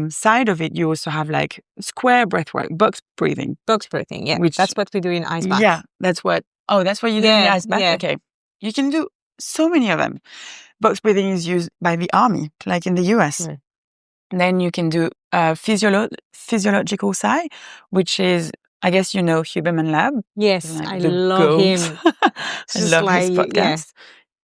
B: side of it, you also have like square breathwork, box breathing.
A: Yeah. That's what we do in ice bath.
B: Yeah, that's what you do in the ice bath? Yeah. Okay. You can do so many of them. Box breathing is used by the army, like in the US. And then you can do physiological side, which is, I guess Huberman Lab.
A: Yes, like I love him.
B: I love his podcast. Yeah.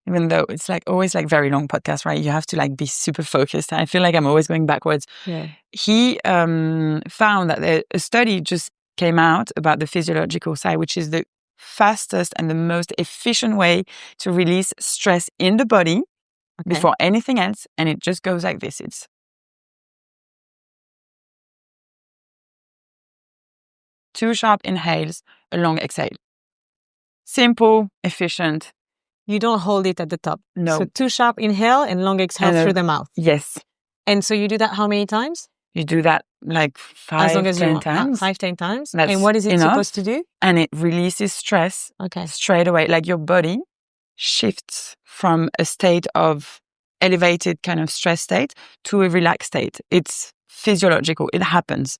B: Even though it's like always like very long podcast, right? You have to like be super focused. I feel like I'm always going backwards.
A: Yeah.
B: He found that a study just came out about the physiological side, which is the fastest and the most efficient way to release stress in the body before anything else. And it just goes like this. It's 2 sharp inhales, a long exhale. Simple, efficient.
A: You don't hold it at the top.
B: No.
A: So 2 sharp inhale and long exhale through the mouth.
B: Yes.
A: And so you do that how many times?
B: You do that like 5-10 times.
A: 5-10 times.
B: That's
A: and what is it supposed to do?
B: And it releases stress straight away. Like your body shifts from a state of elevated kind of stress state to a relaxed state. It's physiological. It happens.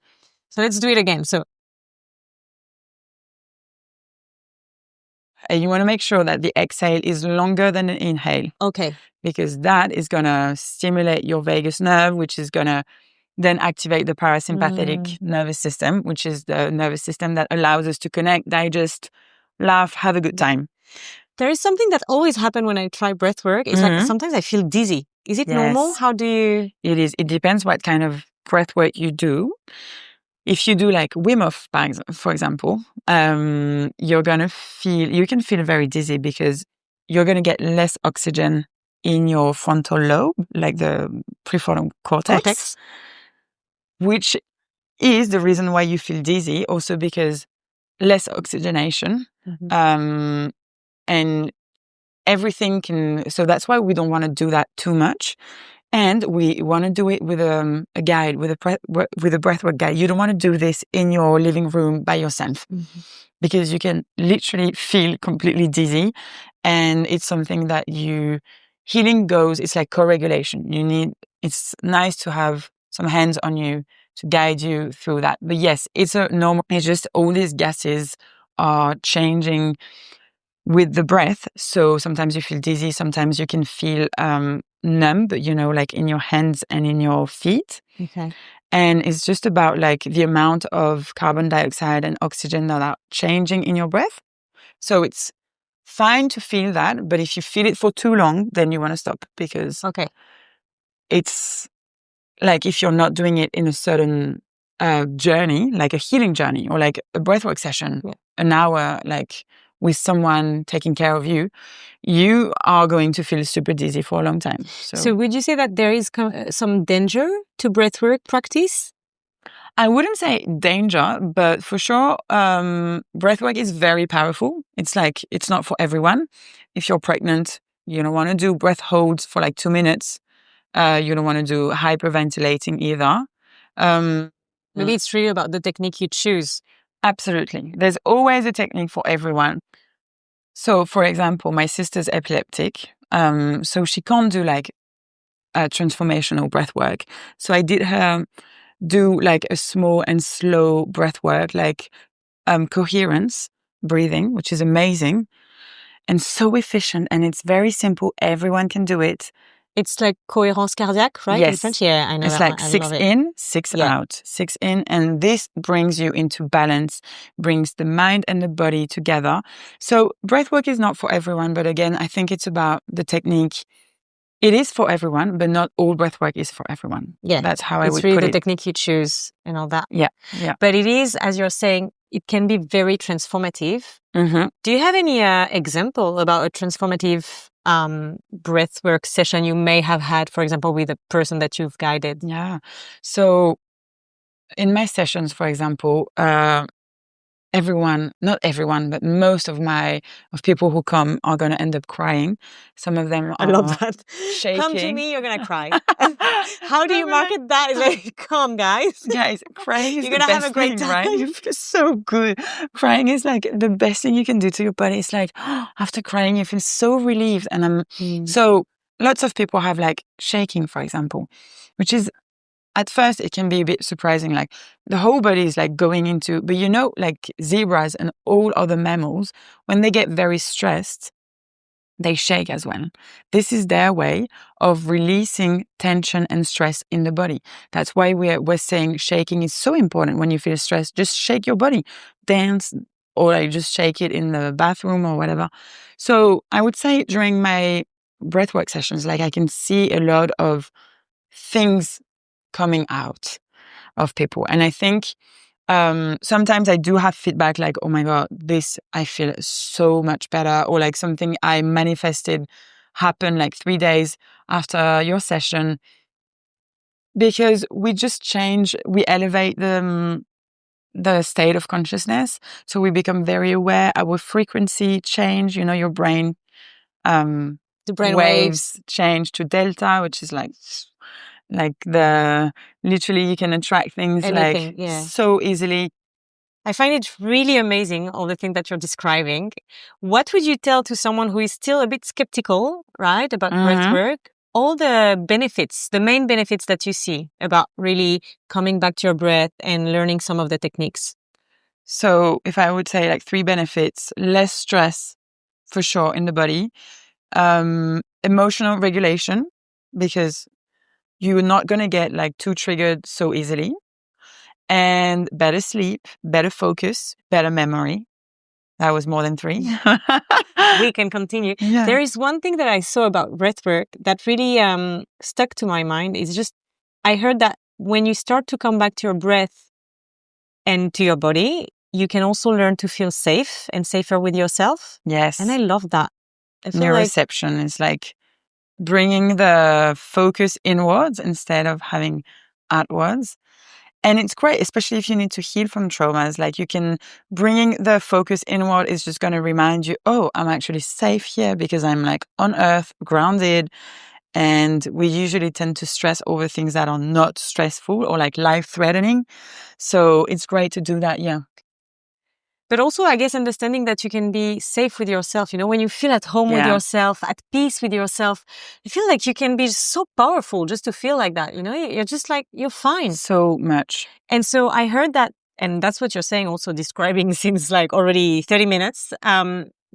A: So let's do it again. So
B: and you want to make sure that the exhale is longer than the inhale.
A: Okay.
B: Because that is going to stimulate your vagus nerve, which is going to then activate the parasympathetic nervous system, which is the nervous system that allows us to connect, digest, laugh, have a good time.
A: There is something that always happens when I try breath work. It's like sometimes I feel dizzy. Is it normal? How do you...
B: It is. It depends what kind of breath work you do. If you do like Wim Hof, for example, you can feel very dizzy because you're going to get less oxygen in your frontal lobe, like the prefrontal cortex, which is the reason why you feel dizzy, also because less oxygenation, and everything so that's why we don't want to do that too much. And we want to do it with a guide, with a breathwork guide. You don't want to do this in your living room by yourself because you can literally feel completely dizzy. And it's something that healing goes, it's like co-regulation. It's nice to have some hands on you to guide you through that. But yes, it's just all these gases are changing with the breath. So sometimes you feel dizzy, sometimes you can feel numb, like in your hands and in your feet.
A: Okay.
B: And it's just about like the amount of carbon dioxide and oxygen that are changing in your breath. So it's fine to feel that, but if you feel it for too long, then you want to stop because it's like if you're not doing it in a certain journey, like a healing journey or like a breathwork session, an hour, like with someone taking care of you, you are going to feel super dizzy for a long time.
A: So would you say that there is some danger to breathwork practice?
B: I wouldn't say danger, but for sure, breathwork is very powerful. It's not for everyone. If you're pregnant, you don't want to do breath holds for like 2 minutes. You don't want to do hyperventilating either.
A: Maybe it's really about the technique you choose.
B: Absolutely. There's always a technique for everyone. So, for example, my sister's epileptic. So she can't do like a transformational breath work. So I did her do like a small and slow breath work, like coherence breathing, which is amazing and so efficient. And it's very simple. Everyone can do it.
A: It's like cohérence cardiaque, right?
B: Yes.
A: In French? Yeah, I know
B: it's
A: that
B: like
A: one.
B: 6 in, 6 out, 6 in. And this brings you into balance, brings the mind and the body together. So breathwork is not for everyone. But again, I think it's about the technique. It is for everyone, but not all breathwork is for everyone.
A: Yeah.
B: That's how I would
A: put it. It's really the technique you choose and all that.
B: Yeah.
A: But it is, as you're saying, it can be very transformative.
B: Mm-hmm.
A: Do you have any example about a transformative breathwork session you may have had, for example, with a person that you've guided?
B: Yeah. So in my sessions, for example, not everyone, but most of people who come are going to end up crying. Some of them
A: I love that.
B: Shaking.
A: Come to me, you're going to cry. How do you market that? It's like, come guys.
B: Guys, crying is
A: you're
B: the
A: gonna
B: best
A: have a great
B: thing,
A: time.
B: right? You feel so good. Crying is like the best thing you can do to your body. It's like, after crying, you feel so relieved. And so lots of people have like shaking, for example, which is, at first, it can be a bit surprising, like the whole body is like going into, but like zebras and all other mammals, when they get very stressed, they shake as well. This is their way of releasing tension and stress in the body. That's why we're saying shaking is so important when you feel stressed. Just shake your body, dance, or like just shake it in the bathroom or whatever. So I would say during my breathwork sessions, like I can see a lot of things coming out of people. And I think sometimes I do have feedback like, oh my God, I feel so much better. Or like something I manifested happened like 3 days after your session. Because we just we elevate the state of consciousness. So we become very aware. Our frequency change, your brain,
A: the brain
B: waves change to delta, which is like literally you can attract things so easily.
A: I find it really amazing, all the things that you're describing. What would you tell to someone who is still a bit skeptical, right, about breathwork? All the benefits, the main benefits that you see about really coming back to your breath and learning some of the techniques.
B: So if I would say like 3 benefits, less stress for sure in the body, emotional regulation, because you're not going to get like too triggered so easily, and better sleep, better focus, better memory. That was more than 3.
A: We can continue.
B: Yeah.
A: There is one thing that I saw about breathwork that really stuck to my mind. Is just, I heard that when you start to come back to your breath and to your body, you can also learn to feel safe and safer with yourself.
B: Yes.
A: And I love that.
B: Neuroception is like bringing the focus inwards instead of having outwards. And it's great, especially if you need to heal from traumas. Like bringing the focus inward is just going to remind you, oh, I'm actually safe here because I'm like on earth, grounded. And we usually tend to stress over things that are not stressful or like life-threatening. So it's great to do that, yeah.
A: But also, I guess, understanding that you can be safe with yourself. When you feel at home with yourself, at peace with yourself, I feel like you can be so powerful just to feel like that. You're just like, you're fine.
B: So much.
A: And so I heard that, and that's what you're saying, also describing since like already 30 minutes.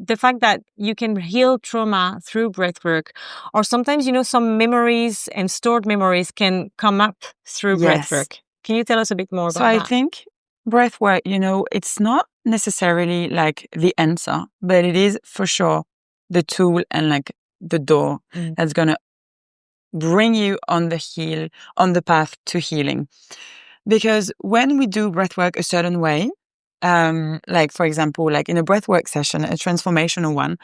A: The fact that you can heal trauma through breathwork, or sometimes, some memories and stored memories can come up through breathwork. Can you tell us a bit more about that?
B: So I think breathwork, it's not necessarily like the answer, but it is for sure the tool and like the door that's going to bring you on the path to healing. Because when we do breathwork a certain way, like for example, like in a breathwork session, a transformational one,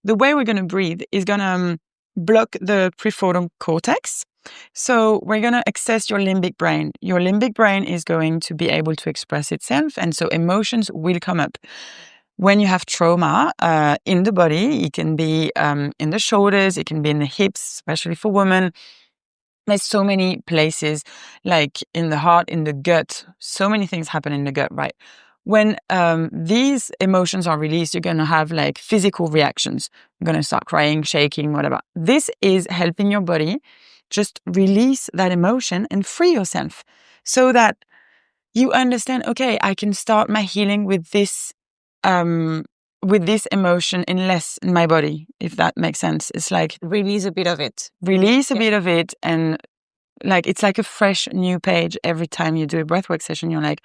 B: the way we're going to breathe is going to block the prefrontal cortex. So we're going to access your limbic brain. Your limbic brain is going to be able to express itself. And so emotions will come up. When you have trauma in the body, it can be in the shoulders, it can be in the hips, especially for women. There's so many places, like in the heart, in the gut. So many things happen in the gut, right? When these emotions are released, you're going to have like physical reactions. You're going to start crying, shaking, whatever. This is helping your body just release that emotion and free yourself so that you understand, okay, I can start my healing with this emotion in my body, if that makes sense. It's like
A: release a bit of it.
B: A bit of it, and like it's like a fresh new page every time you do a breathwork session. You're like,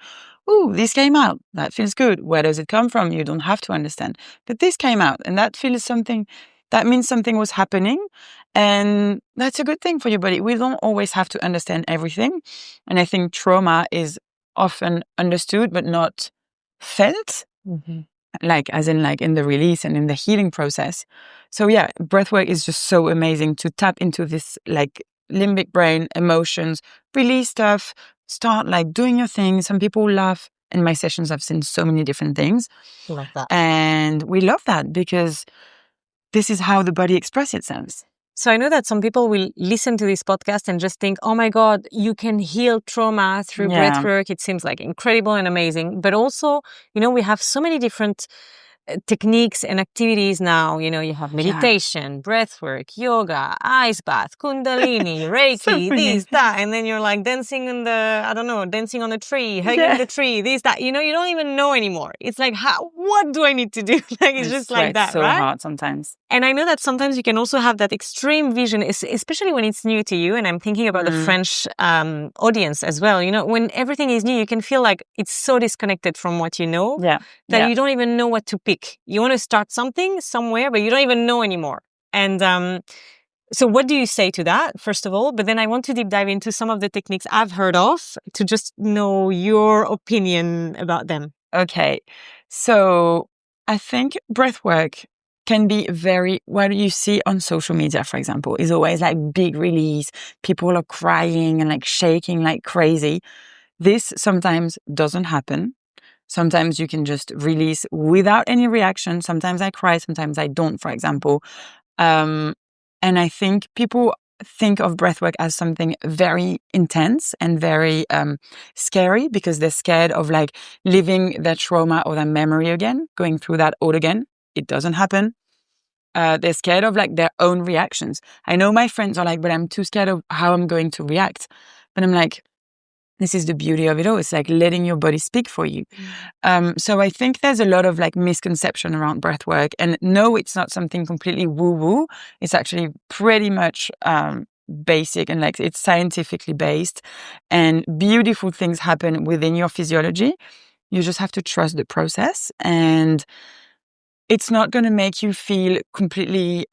B: ooh, this came out. That feels good. Where does it come from? You don't have to understand. But this came out, and that feels something. That means something was happening, and that's a good thing for your body. We don't always have to understand everything. And I think trauma is often understood but not felt. Like as in like in the release and in the healing process. So yeah, breathwork is just so amazing to tap into this like limbic brain emotions, release stuff, start like doing your thing. Some people laugh. In my sessions, I've seen so many different things.
A: Love that.
B: And we love that because this is how the body expresses itself.
A: So I know that some people will listen to this podcast and just think, oh my God, you can heal trauma through breathwork. It seems like incredible and amazing. But also, we have so many different techniques and activities now. You have meditation, breathwork, yoga, ice bath, kundalini, Reiki, this, that. And then you're like dancing dancing on a tree, hugging the tree, this, that. You don't even know anymore. It's like, what do I need to do? Like, it's just like that,
B: so
A: right?
B: hard sometimes.
A: And I know that sometimes you can also have that extreme vision, especially when it's new to you. And I'm thinking about the French audience as well. When everything is new, you can feel like it's so disconnected from what you know that you don't even know what to pick. You want to start something somewhere, but you don't even know anymore. And so what do you say to that, first of all? But then I want to deep dive into some of the techniques I've heard of to just know your opinion about them.
B: Okay. So I think breathwork can be what you see on social media, for example, is always like big release. People are crying and like shaking like crazy. This sometimes doesn't happen. Sometimes you can just release without any reaction. Sometimes I cry, sometimes I don't, for example. And I think people think of breathwork as something very intense and very scary because they're scared of like living that trauma or that memory again, going through that all again. It doesn't happen. They're scared of like their own reactions. I know my friends are like, but I'm too scared of how I'm going to react. But I'm like, this is the beauty of it all. It's like letting your body speak for you. So I think there's a lot of like misconception around breathwork. And no, it's not something completely woo-woo. It's actually pretty much basic and like it's scientifically based. And beautiful things happen within your physiology. You just have to trust the process. And it's not going to make you feel completely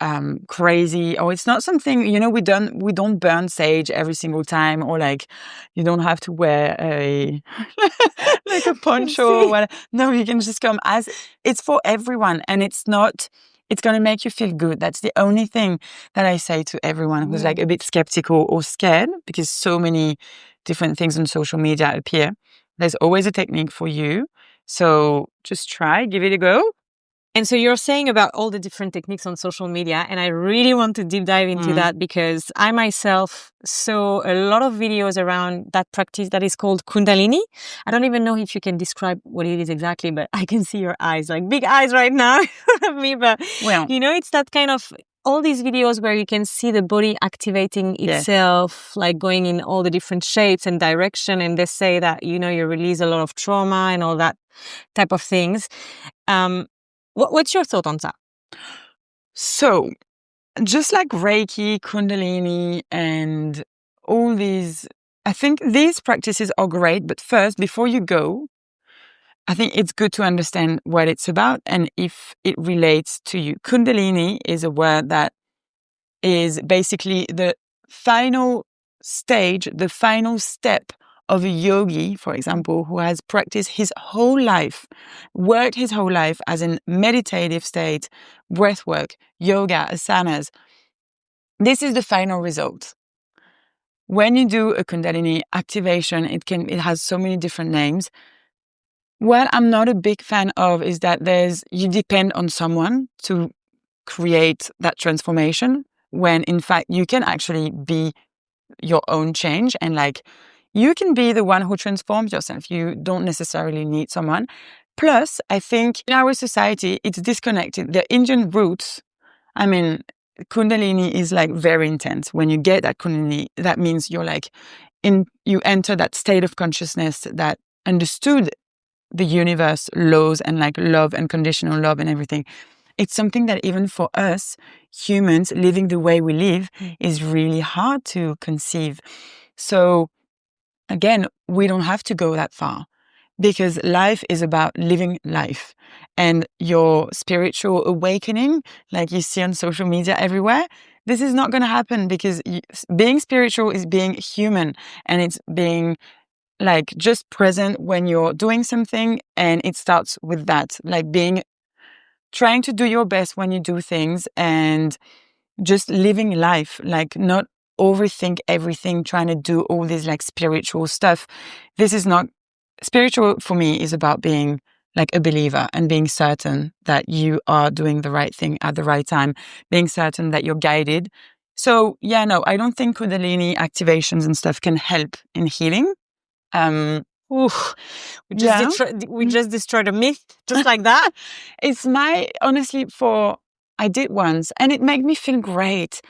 B: crazy, or it's not something, we don't burn sage every single time, or like you don't have to wear a like a poncho or whatever. No, you can just come as it's for everyone, and it's going to make you feel good. That's the only thing that I say to everyone who's like a bit skeptical or scared, because so many different things on social media appear. There's always a technique for you. So just try, give it a go.
A: And so you're saying about all the different techniques on social media, and I really want to deep dive into that because I myself saw a lot of videos around that practice that is called Kundalini. I don't even know if you can describe what it is exactly, but I can see your eyes, like big eyes right now in front of me. But,
B: Well,
A: it's that kind of all these videos where you can see the body activating itself, like going in all the different shapes and direction. And they say that, you release a lot of trauma and all that type of things. What's your thought on that?
B: So, just like Reiki, Kundalini, and all these, I think these practices are great. But first, before you go, I think it's good to understand what it's about and if it relates to you. Kundalini is a word that is basically the final stage, the final step of a yogi, for example, who has practiced his whole life, worked his whole life as in meditative state, breathwork, yoga, asanas. This is the final result. When you do a Kundalini activation, it has so many different names. What I'm not a big fan of is that you depend on someone to create that transformation, when in fact you can actually be your own change, and like you can be the one who transforms yourself. You don't necessarily need someone. Plus, I think in our society, it's disconnected. The Indian roots, I mean, Kundalini is like very intense. When you get that Kundalini, that means you're like you enter that state of consciousness that understood the universe laws and like love and conditional love and everything. It's something that even for us humans living the way we live is really hard to conceive. So again, we don't have to go that far, because life is about living life. And your spiritual awakening, like you see on social media everywhere, this is not going to happen, because being spiritual is being human, and it's being like just present when you're doing something. And it starts with that, like trying to do your best when you do things, and just living life, like not overthink everything, trying to do all this like spiritual stuff. This is not spiritual. For me, is about being like a believer and being certain that you are doing the right thing at the right time, being certain that you're guided. So yeah, no, I don't think Kundalini activations and stuff can help in healing.
A: Oof. We just destroyed a myth just like that.
B: It's honestly, I did once and it made me feel great,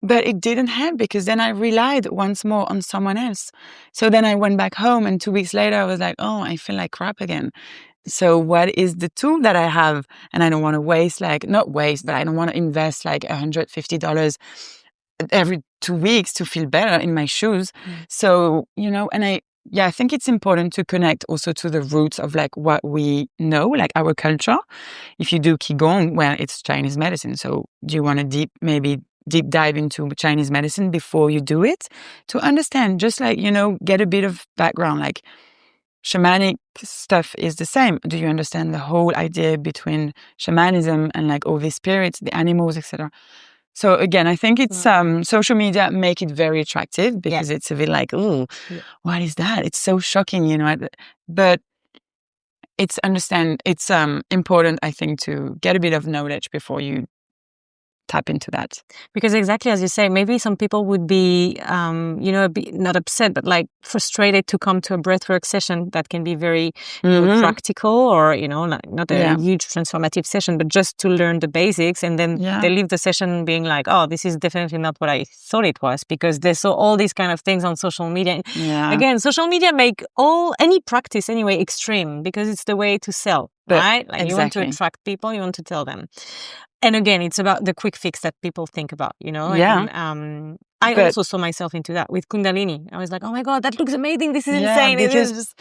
B: but it didn't help, because then I relied once more on someone else. So then I went back home, and 2 weeks later I was like, oh, I feel like crap again. So what is the tool that I have? And I don't want to not waste, but I don't want to invest like $150 every 2 weeks to feel better in my shoes. So, and I think it's important to connect also to the roots of like what we know, like our culture. If you do Qigong, well, it's Chinese medicine. So do you want to deep dive into Chinese medicine before you do it, to understand, just like, get a bit of background, like shamanic stuff is the same. Do you understand the whole idea between shamanism and like all these spirits, the animals, etc.? So again, I think it's social media make it very attractive, because it's a bit like, oh, what is that? It's so shocking, but it's important, I think, to get a bit of knowledge before you tap into that.
A: Because exactly as you say, maybe some people would be, a bit not upset, but like frustrated to come to a breathwork session that can be very practical, or, not a huge transformative session, but just to learn the basics. And then they leave the session being like, oh, this is definitely not what I thought it was, because they saw all these kind of things on social media. Again, social media make any practice anyway extreme, because it's the way to sell, right? Like you want to attract people, you want to tell them. And again, it's about the quick fix that people think about,
B: Yeah.
A: And, I also saw myself into that with Kundalini. I was like, oh my God, that looks amazing. This is insane.
B: Because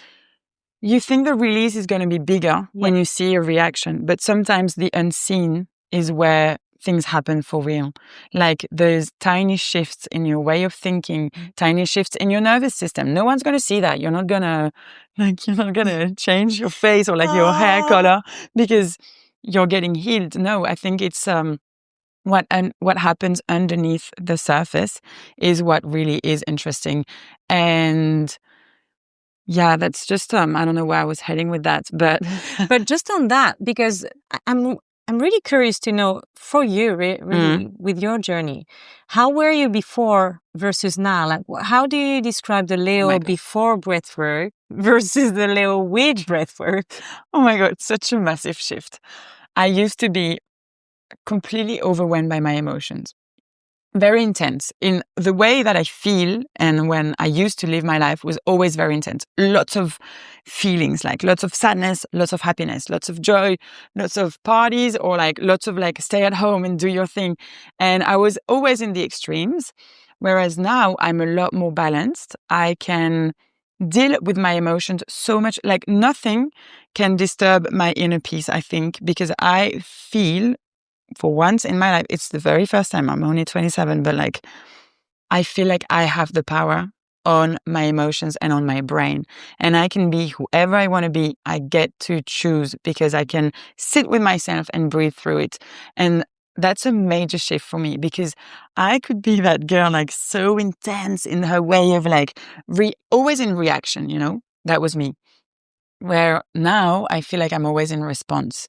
B: you think the release is going to be bigger when you see a reaction, but sometimes the unseen is where things happen for real. Like there's tiny shifts in your way of thinking, tiny shifts in your nervous system. No one's going to see that. You're not going to change your face or like your hair color because you're getting healed. No, I think it's what happens underneath the surface is what really is interesting. And yeah, that's just I don't know where I was heading with that, but
A: but just on that, because I'm really curious to know, for you, really, with your journey, how were you before versus now? Like, how do you describe the Leo before breathwork versus the Leo with breathwork?
B: Oh my God, such a massive shift. I used to be completely overwhelmed by my emotions. Very intense in the way that I feel, and when I used to live my life was always very intense. Lots of feelings, like lots of sadness, lots of happiness, lots of joy, lots of parties, or like lots of like stay at home and do your thing. And I was always in the extremes. Whereas now I'm a lot more balanced. I can deal with my emotions so much, like nothing can disturb my inner peace, I think, because I feel, for once in my life, it's the very first time, I'm only 27, but like, I feel like I have the power on my emotions and on my brain. And I can be whoever I want to be. I get to choose because I can sit with myself and breathe through it. And that's a major shift for me, because I could be that girl, like so intense in her way of like, always in reaction, you know? That was me. Where now I feel like I'm always in response.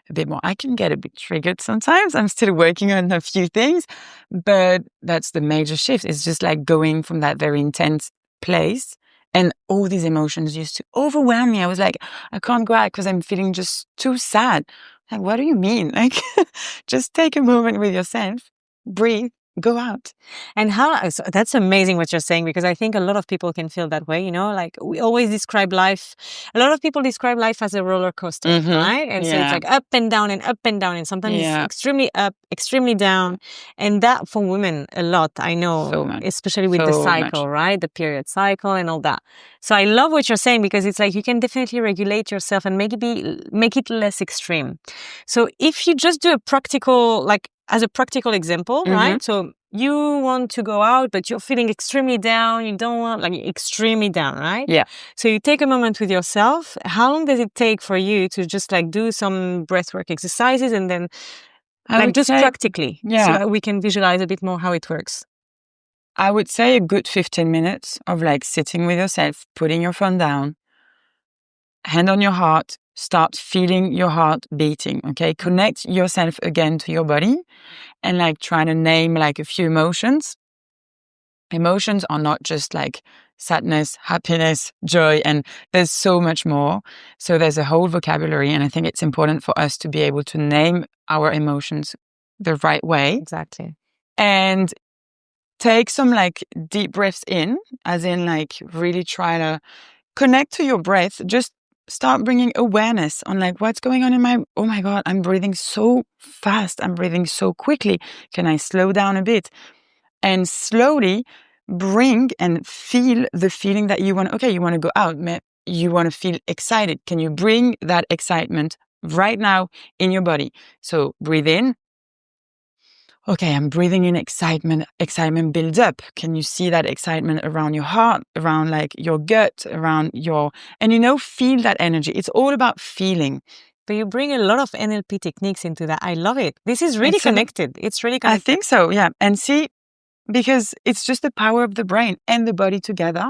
B: A bit more. I can get a bit triggered sometimes. I'm still working on a few things, but that's the major shift. It's just like going from that very intense place, and all these emotions used to overwhelm me. I was like, I can't go out because I'm feeling just too sad. Like, what do you mean? Like, just take a moment with yourself, breathe, go out.
A: And so that's amazing what you're saying, because I think a lot of people can feel that way, you know, like we always describe life. A lot of people describe life as a roller coaster, right? And so it's like up and down and up and down. And sometimes it's extremely up, extremely down. And that for women a lot, I know, especially with the cycle, right? The period cycle and all that. So I love what you're saying, because it's like you can definitely regulate yourself and make it less extreme. So if you just do a practical, like, as a practical example, right? So you want to go out, but you're feeling extremely down. You don't want, like, extremely down, right?
B: Yeah.
A: So you take a moment with yourself. How long does it take for you to just like do some breathwork exercises, and then practically, so that we can visualize a bit more how it works?
B: I would say a good 15 minutes of like sitting with yourself, putting your phone down, hand on your heart, start feeling your heart beating, okay? Connect yourself again to your body, and like trying to name like a few emotions. Emotions are not just like sadness, happiness, joy, and there's so much more. So there's a whole vocabulary, and I think it's important for us to be able to name our emotions the right way.
A: Exactly.
B: And take some like deep breaths in, as in like really try to connect to your breath. Just start bringing awareness on like what's going on in oh my God, I'm breathing so fast. I'm breathing so quickly. Can I slow down a bit? And slowly bring and feel the feeling that you want. Okay, you want to go out. You want to feel excited. Can you bring that excitement right now in your body? So breathe in. Okay, I'm breathing in excitement. Excitement builds up. Can you see that excitement around your heart, around like your gut, around and feel that energy. It's all about feeling.
A: But you bring a lot of NLP techniques into that. I love it. This is really connected. It's really connected.
B: I think so, yeah. And see, because it's just the power of the brain and the body together.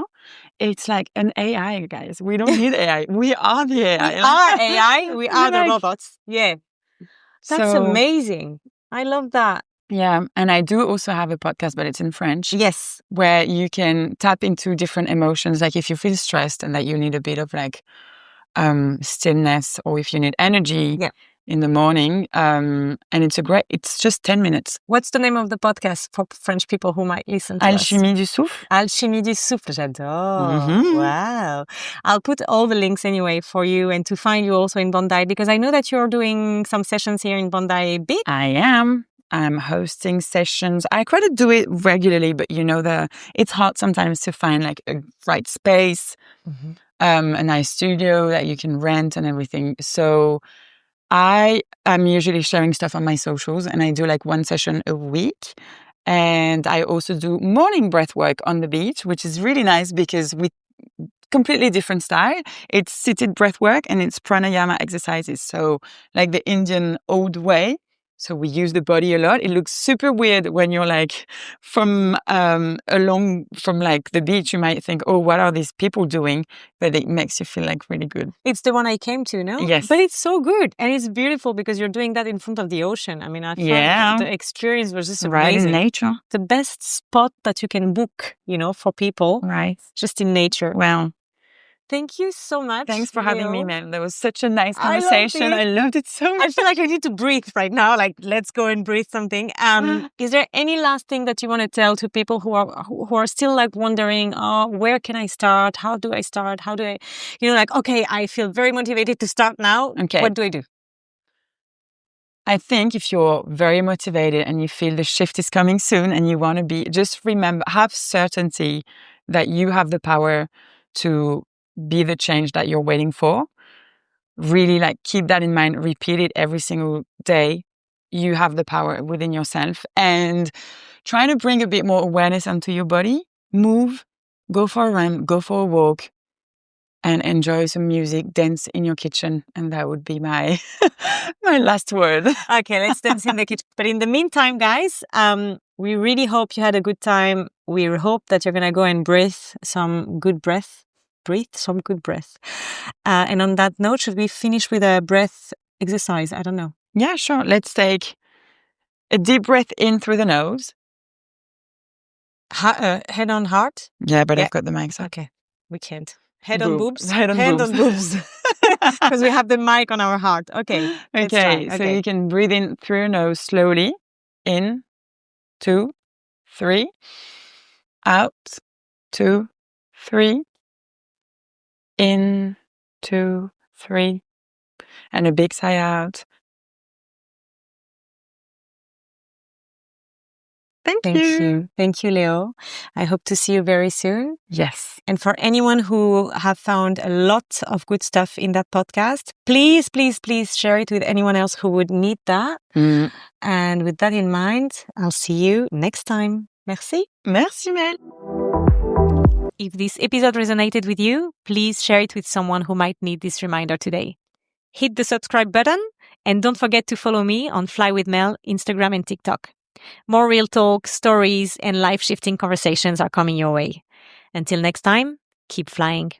B: It's like an AI, guys. We don't need AI. We are the AI.
A: We are AI. We are the robots. Yeah. That's amazing. I love that.
B: Yeah. And I do also have a podcast, but it's in French.
A: Yes.
B: Where you can tap into different emotions. Like if you feel stressed and that you need a bit of like stillness, or if you need energy in the morning. And it's just 10 minutes.
A: What's the name of the podcast for French people who might listen to
B: Alchimie du souffle.
A: Alchimie du souffle. J'adore. Wow. I'll put all the links anyway for you, and to find you also in Bondi, because I know that you're doing some sessions here in Bondi Beach.
B: I am. I'm hosting sessions. I try to do it regularly, but it's hard sometimes to find like a right space, a nice studio that you can rent and everything. So I am usually sharing stuff on my socials, and I do like one session a week. And I also do morning breath work on the beach, which is really nice because we completely different style. It's seated breath work and it's pranayama exercises. So like the Indian old way, So we use the body a lot. It looks super weird when you're like from like the beach. You might think, oh, what are these people doing? But it makes you feel like really good.
A: It's the one I came to, no?
B: Yes.
A: But it's so good. And it's beautiful because you're doing that in front of the ocean. I mean, I thought the experience was just
B: right
A: amazing.
B: In nature.
A: The best spot that you can book, for people.
B: Right.
A: Just in nature.
B: Wow.
A: Thank you so much.
B: Thanks for having me, Mel. That was such a nice conversation. I loved it so much.
A: I feel like I need to breathe right now. Like, let's go and breathe something. Is there any last thing that you want to tell to people who are still like wondering, oh, where can I start? How do I start? How do I, okay, I feel very motivated to start now.
B: Okay.
A: What do I do?
B: I think if you're very motivated and you feel the shift is coming soon and you want to just remember, have certainty that you have the power to be the change that you're waiting for. Really keep that in mind, repeat it every single day. You have the power within yourself, and trying to bring a bit more awareness onto your body. Move, go for a run, go for a walk, and enjoy some music, dance in your kitchen. And that would be my my last word.
A: Okay, let's dance in the kitchen. But in the meantime, guys, we really hope you had a good time. We hope that you're going to go and breathe some good breath. And on that note, should we finish with a breath exercise? I don't know.
B: Yeah, sure. Let's take a deep breath in through the nose.
A: Head on heart?
B: Yeah, but I've got the mic. So.
A: Okay, we can't. Head on boobs?
B: Head on boobs.
A: Because we have the mic on our heart. Okay.
B: Okay, so you can breathe in through your nose slowly. In, 2, 3. Out, 2, 3. In, 2, 3. And a big sigh out. Thank you.
A: Thank you, Leo. I hope to see you very soon.
B: Yes.
A: And for anyone who have found a lot of good stuff in that podcast, please, please, please share it with anyone else who would need that. And with that in mind, I'll see you next time. Merci.
B: Merci, Mel.
A: If this episode resonated with you, please share it with someone who might need this reminder today. Hit the subscribe button and don't forget to follow me on Fly with Mel, Instagram and TikTok. More real talk, stories, and life-shifting conversations are coming your way. Until next time, keep flying.